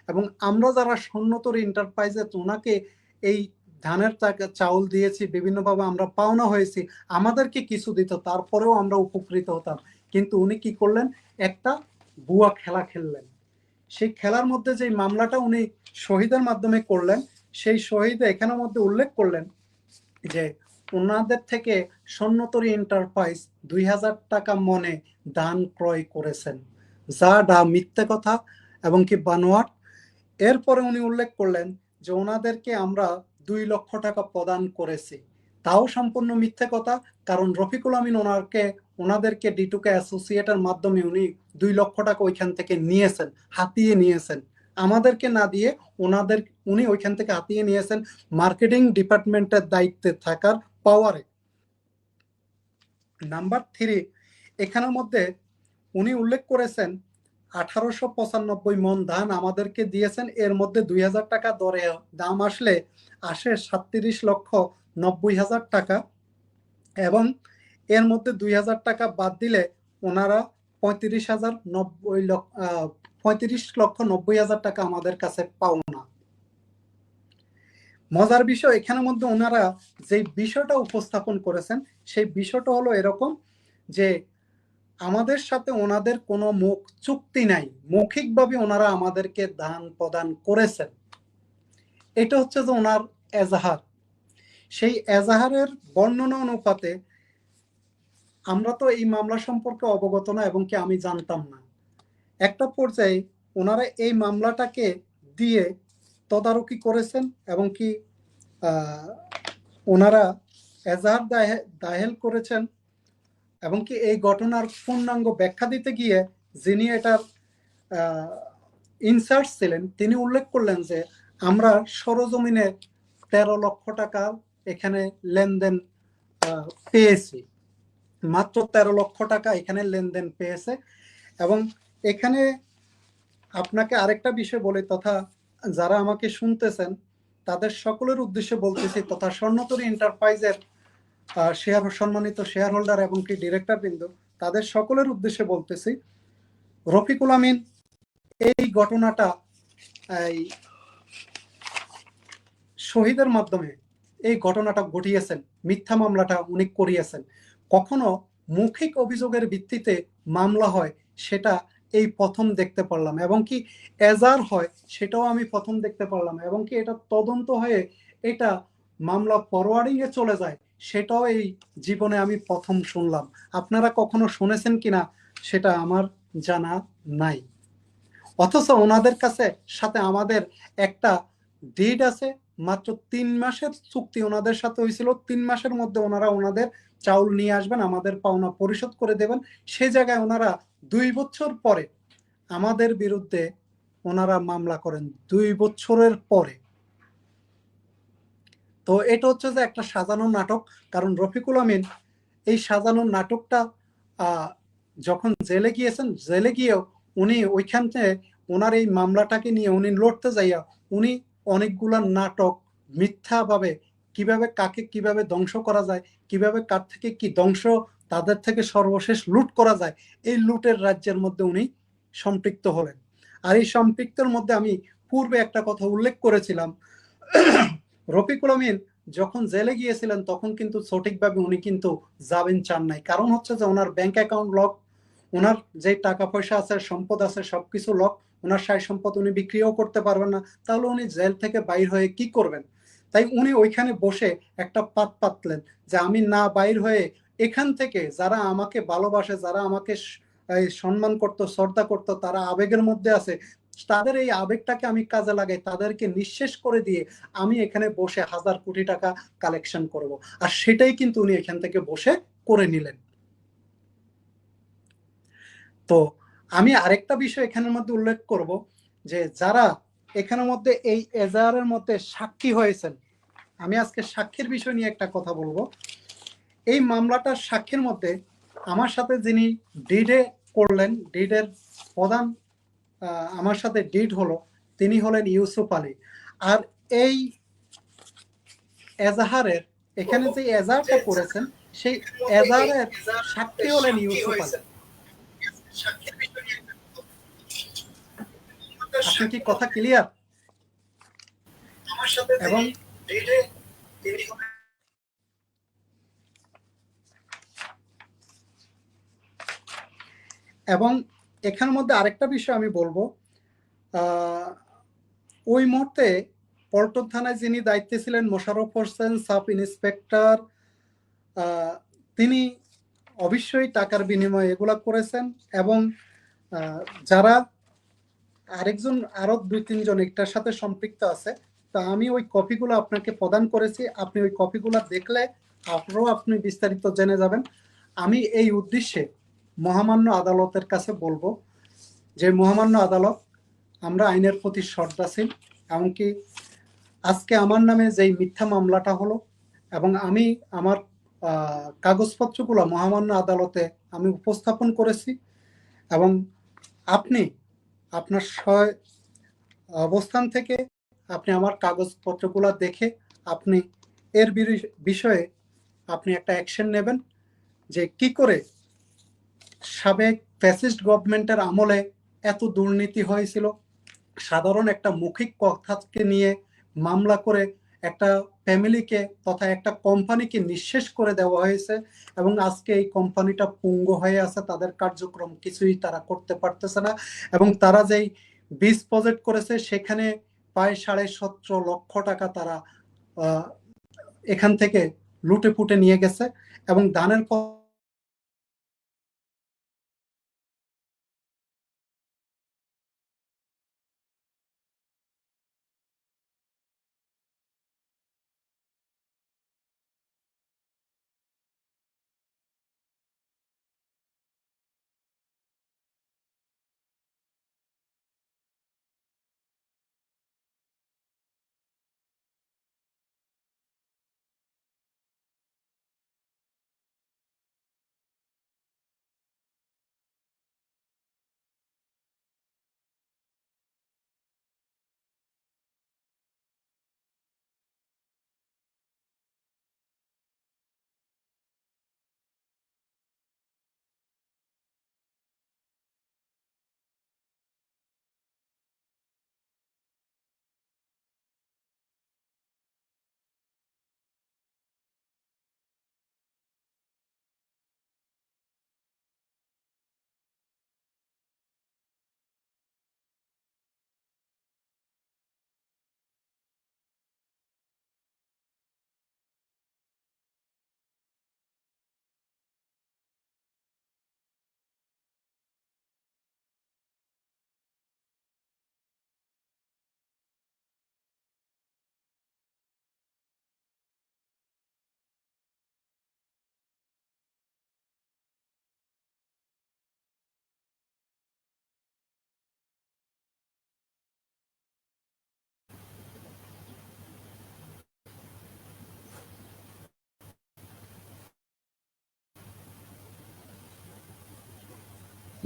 এবং আমরা যারা স্বর্ণতরী এন্টারপ্রাইজে ওনাকে এই ধানের চাউল দিয়েছি, বিভিন্নভাবে আমরা পাওনা হয়েছি, আমাদেরকে কিছু দিত, তারপরেও আমরা উপকৃত হতাম। কিন্তু উনি কি করলেন? একটা ভুয়া খেলা খেললেন। সেই খেলার মধ্যে যে মামলাটা উনি শহীদের মাধ্যমে করলেন, সেই শহীদ এখানের মধ্যে উল্লেখ করলেন যে ওনাদের থেকে স্বর্ণতরী এন্টারপ্রাইজ 2000 টাকা মনে ধান ক্রয় করেছেন, যা মিথ্যে কথা এবং কি বানোয়াট। এরপরে উনি উল্লেখ করলেন যে ওনাদেরকে আমরা 2 লক্ষ টাকা প্রদান করেছি, তাও সম্পূর্ণ মিথ্যে কথা। কারণ রফিকুল আমিন ওনাদেরকে ডিটুকে অ্যাসোসিয়েটের মাধ্যমে উনি 2 লক্ষ টাকা ওইখান থেকে নিয়েছেন, হাতিয়ে নিয়েছেন, আমাদেরকে না দিয়ে উনি ওইখান থেকে হাতিয়ে নিয়েছেন মার্কেটিং ডিপার্টমেন্টের দায়িত্বে থাকার পাওয়ারে। নাম্বার 3, এখানের মধ্যে উনি উল্লেখ করেছেন 1895 মন ধান আমাদেরকে দিয়েছেন, এর মধ্যে 2000 টাকা দরে দাম আসে 37,90,000 টাকা, এবং এর মধ্যে 2000 টাকা বাদ দিলে ওনারা 35,90,000 টাকা আমাদের কাছে পাওনা। মজার বিষয় এখানের মধ্যে ওনারা যে বিষয়টা উপস্থাপন করেছেন, সেই বিষয়টা হলো এরকম যে আমাদের সাথে ওনাদের কোনো চুক্তি নাই, মৌখিকভাবে ওনারা আমাদেরকে দান প্রদান করেছেন। এটা হচ্ছে যে ওনার এজাহার। সেই এজাহারের বর্ণনা অনুপাতে আমরা তো এই মামলা সম্পর্কে অবগত না, এবং কি আমি জানতাম না। একটা পর্যায়ে ওনারা এই মামলাটাকে দিয়ে তদারকি করেছেন, এবং কি ওনারা এজাহার দায়ের করেছেন, এবং কি এই ঘটনার পূর্ণাঙ্গ ব্যাখ্যা দিতে গিয়ে যিনি এটার ইনচার্জ ছিলেন, তিনি উল্লেখ করলেন যে আমরা সরজমিনে 13 লক্ষ টাকা এখানে লেনদেন পেয়েছি। মাত্র 13 লক্ষ টাকা এখানে লেনদেন পেয়েছে। এবং এখানে আপনাকে আরেকটা বিষয় বলি, তথা যারা আমাকে শুনতেছেন তাদের সকলের উদ্দেশ্যে বলতেছি, তথা স্বর্ণতরী এন্টারপ্রাইজের সম্মানিত শেয়ার হোল্ডার এবং কি ডিরেক্টর বিন্দু, তাদের সকলের উদ্দেশ্যে বলতেছি, রফিকুল আমিন এই ঘটনাটা এই শহীদের মাধ্যমে এই ঘটনাটা ঘটিয়েছেন, মিথ্যা মামলাটা উনি করিয়েছেন। কখনো মৌখিক অভিযোগের ভিত্তিতে মামলা হয় সেটা এই প্রথম দেখতে পারলাম, এবং কি এজার হয় সেটাও আমি প্রথম দেখতে পারলাম, এবং কি এটা তদন্ত হয়ে এটা মামলা ফরওয়ার্ডিং এ চলে যায় সেটাও এই জীবনে আমি প্রথম শুনলাম। আপনারা কখনো শুনেছেন কিনা সেটা আমার জানা নাই। অথচ ওনাদের কাছে সাথে আমাদের একটা ডিড আছে, মাত্র 3 মাসের চুক্তি ওনাদের সাথে হয়েছিল। 3 মাসের মধ্যে ওনারা ওনাদের চাউল নিয়ে আসবেন, আমাদের পাওনা পরিশোধ করে দেবেন। সে জায়গায় ওনারা 2 বছর পরে আমাদের বিরুদ্ধে ওনারা মামলা করেন, 2 বছরের পরে। তো এটা হচ্ছে যে একটা সাজানো নাটক। কারণ রফিকুল আমিন এই সাজানো নাটকটা যখন জেলে গিয়েছেন, জেলে গিয়েও উনি ওইখানে ওনার এই মামলাটাকে নিয়ে উনি লড়তে যাইয়া উনি অনেকগুলা নাটক মিথ্যাভাবে, কিভাবে কাকে কিভাবে ধ্বংস করা যায়, কিভাবে কার থেকে কি ধ্বংস, তাদের থেকে সর্বশেষ লুট করা যায়, এই লুটের রাজ্যের মধ্যে উনি সম্পৃক্ত হলেন। আর এই সম্পৃক্তের মধ্যে আমি পূর্বে একটা কথা উল্লেখ করেছিলাম, রফিকুল আমিন যখন জেলে গিয়েছিলেন তখন কিন্তু সঠিকভাবে উনি কিন্তু যাবেন চান নাই। কারণ হচ্ছে যে ওনার ব্যাংক অ্যাকাউন্ট লক, ওনার যে টাকা পয়সা আছে, সম্পদ আছে, সবকিছু লক। ওনার সাই সম্পদ উনি বিক্রিও করতে পারবেন না, তাহলে উনি জেল থেকে বাইর হয়ে কি করবেন? তাই উনি ওইখানে বসে একটা পাত পাতলেন যে আমি না বাইর হয়ে এখান থেকে, যারা আমাকে ভালোবাসে, যারা আমাকে সম্মান করতো, শ্রদ্ধা করতো, তারা আবেগের মধ্যে আছে, তাদের এই আবেগটাকে আমি কাজে লাগাই, তাদেরকে নিঃশেষ করে দিয়ে আমি এখানে বসে 1000 কোটি টাকা কালেকশন করব। আর সেটাই কিন্তু উনি এখান থেকে বসে করে নিলেন। তো আমি আরেকটা বিষয় এখানের মধ্যে উল্লেখ করব, যে যারা এখানের মধ্যে এই এজাহারের মধ্যে সাক্ষী হয়েছেন, আমি আজকে সাক্ষীর বিষয় নিয়ে একটা কথা বলবো। এই মামলাটার সাক্ষীর মধ্যে আমার সাথে যিনি ডিডে করলেন, ডিডের প্রধান আমার সাথে ডিড হলো, তিনি হলেন ইউসুফ আলী। আর এই এজাহারের, এখানে যে এজাহারটা করেছেন সেই এজাহারের সাক্ষী হলেন ইউসুফ আলী। আপনি কি কথা ক্লিয়ার? এবং এবং এখানের মধ্যে আরেকটা বিষয় আমি বলবো, ওই মুহূর্তে পল্টন থানায় যিনি দায়িত্বে ছিলেন, মোশাররফ হোসেন সাব ইন্সপেক্টর, তিনি অবশ্যই টাকার বিনিময়ে এগুলা করেছেন। এবং যারা আরেকজন, আরো 2-3 জন এটার সাথে সম্পৃক্ত আছে, তা আমি ওই কপিগুলো আপনাকে প্রদান করেছি। আপনি ওই কপিগুলো দেখলে আপনি বিস্তারিত জেনে যাবেন। আমি এই উদ্দেশ্যে মহামান্য আদালতের কাছে বলবো যে, মহামান্য আদালত, আমরা আইনের প্রতি শ্রদ্ধাশীল। এমনকি আজকে আমার নামে যেই মিথ্যা মামলাটা হলো, এবং আমি আমার কাগজপত্রগুলো মহামান্য আদালতে আমি উপস্থাপন করেছি, এবং আপনি আপনার অবস্থান থেকে আপনি আমার কাগজপত্রগুলো দেখে আপনি এর বিষয়ে আপনি একটা অ্যাকশন নেবেন, যে কি করে সাবেক ফ্যাসিস্ট গভর্নমেন্টের আমলে এত দুর্নীতি হয়েছিল, সাধারণ একটা মৌখিক কথাকে নিয়ে মামলা করে একটা ফ্যামিলিকে তথা একটা কোম্পানিকে নিঃশেষ করে দেওয়া হয়েছে, এবং আজকে এই কোম্পানিটা পঙ্গু হয়ে আছে, তাদের কার্যক্রম কিছুই তারা করতে পারতেছে না। এবং তারা যেই বীজ প্রজেক্ট করেছে সেখানে প্রায় 17.5 লক্ষ টাকা তারা এখান থেকে লুটে পুটে নিয়ে গেছে। এবং ধানের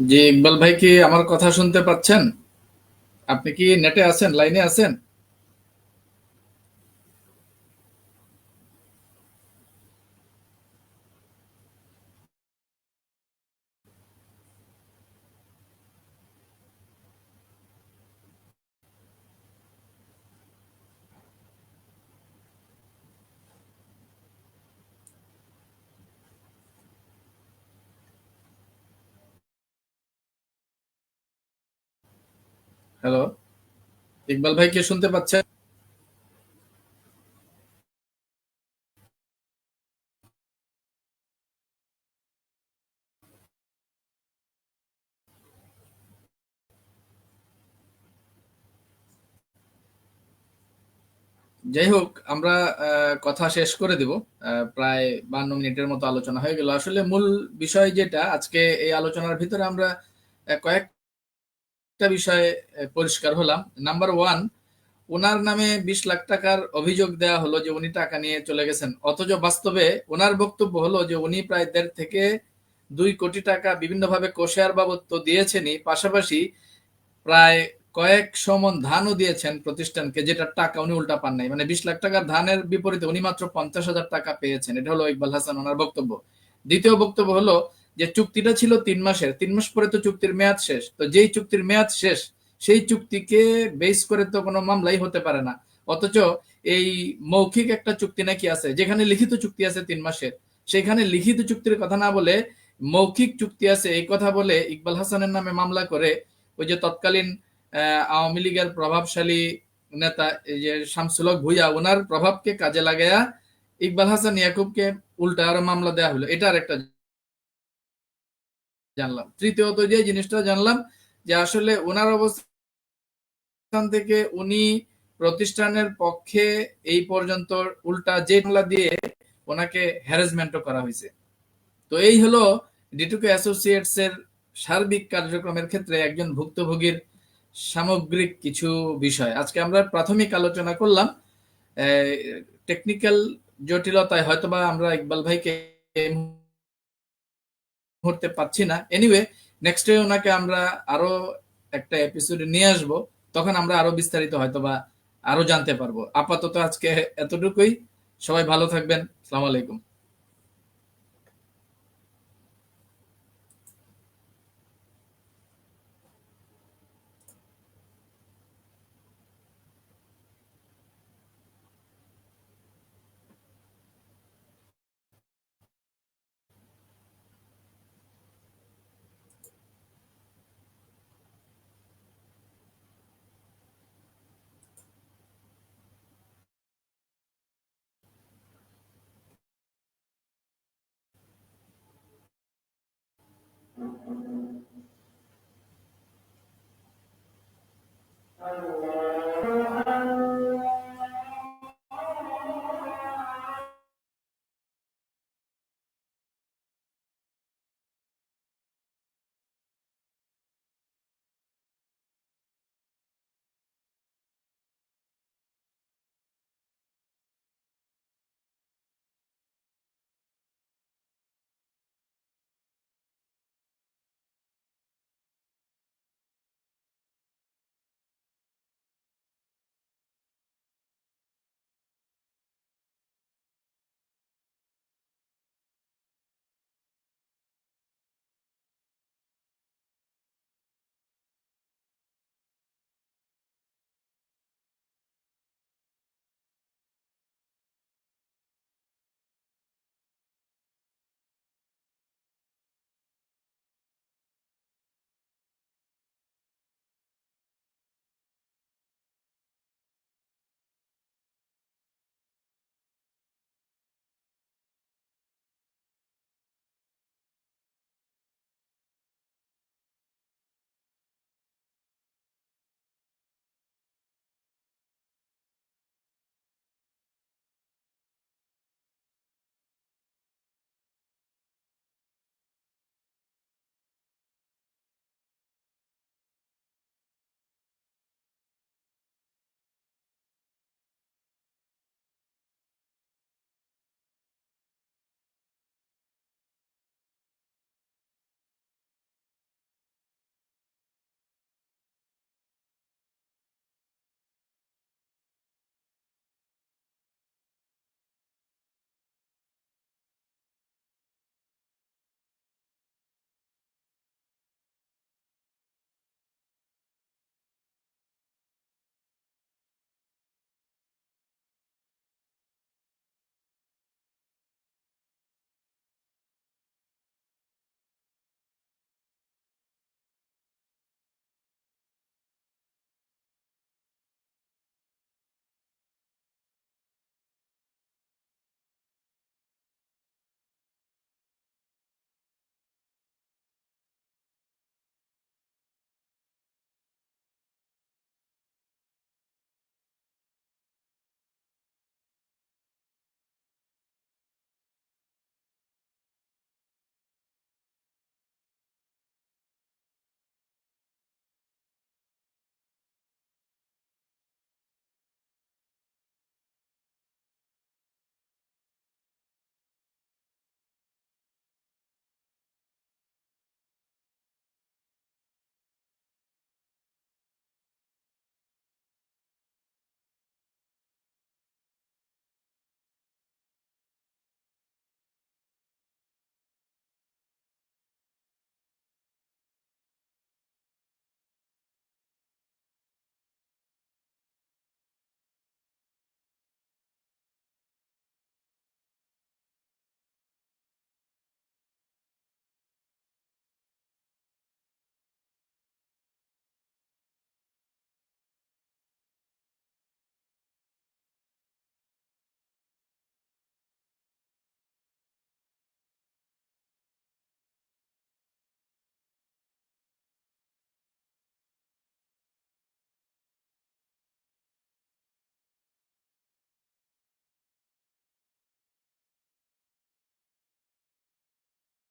জি, ইকবাল ভাই কি আমার কথা শুনতে পাচ্ছেন? আপনি কি নেটে আছেন, লাইনে আছেন? হ্যালো, ইকবাল ভাই কি শুনতে পাচ্ছেন? যাই হোক, আমরা কথা শেষ করে দিব। প্রায় 52 মিনিটের মতো আলোচনা হয়ে গেল। আসলে মূল বিষয় যেটা আজকে এই আলোচনার ভিতরে আমরা কয়েকটা বিষয়ে পরিষ্কার হলাম। নাম্বার ওয়ান, ওনার নামে 20 লাখ টাকার অভিযোগ দেওয়া হলো যে উনি টাকা নিয়ে চলে গেছেন, অথচ বাস্তবে ওনার বক্তব্য হলো যে উনি প্রায় 1.5 থেকে 2 কোটি টাকা বিভিন্নভাবে কোষের বাবদ তো দিয়েছেনই, পাশাপাশি প্রায় কয়েক সমন ধানও দিয়েছেন প্রতিষ্ঠানকে, যেটার টাকা উনি উল্টা পান নাই। মানে 20 লাখ টাকার ধানের বিপরীতে উনি মাত্র 50,000 টাকা পেয়েছেন। এটা হলো ইকবাল হাসান ওনার বক্তব্য। দ্বিতীয় বক্তব্য হলো যে চুক্তিটা ছিল 3 মাসের, 3 মাস পরে তো চুক্তির মেয়াদ শেষ। তো যেই চুক্তির মেয়াদ শেষ সেই চুক্তিকে বেস করে তো কোনো মামলাই হতে পারে না। অথচ এই মৌখিক একটা চুক্তি নাকি আছে, যেখানে লিখিত চুক্তি আছে 3 মাসের, সেখানে লিখিত চুক্তির কথা না বলে মৌখিক চুক্তি আছে এই কথা বলে ইকবাল হাসানের নামে মামলা করে ওই যে তৎকালীন আওয়ামী লীগের প্রভাবশালী নেতা এই যে শামসুল হক ভুইয়া, ওনার প্রভাবকে কাজে লাগায়া ইকবাল হাসান ইয়াকুবকে উল্টা আরো মামলা দেওয়া হলো। এটা আরেকটা জানলাম। তৃতীয়ত যে জিনিসটা জানলাম যে আসলে ওনার অবস্থান থেকে উনি প্রতিষ্ঠানের পক্ষে এই পর্যন্ত উল্টা যে মামলা দিয়ে ওনাকে হ্যারাসমেন্টও করা হয়েছে। তো এই হলো ডিটুকে অ্যাসোসিয়েটস এর সার্বিক কার্যক্রমের ক্ষেত্রে একজন ভুক্তভোগীর সামগ্রিক কিছু বিষয় আজকে আমরা প্রাথমিক আলোচনা করলাম। টেকনিক্যাল জটিলতায় হয়তোবা আমরা ইকবাল ভাইকে এই মুহূর্তে পাচ্ছি না। এনিওয়ে, নেক্সট ডে ওনাকে আমরা আরো একটা এপিসোডে নিয়ে আসব, তখন আমরা আরো বিস্তারিত হয়তোবা আরো জানতে পারবো। আপাতত আজকে এতটুকুই। সবাই ভালো থাকবেন। আসসালামু আলাইকুম।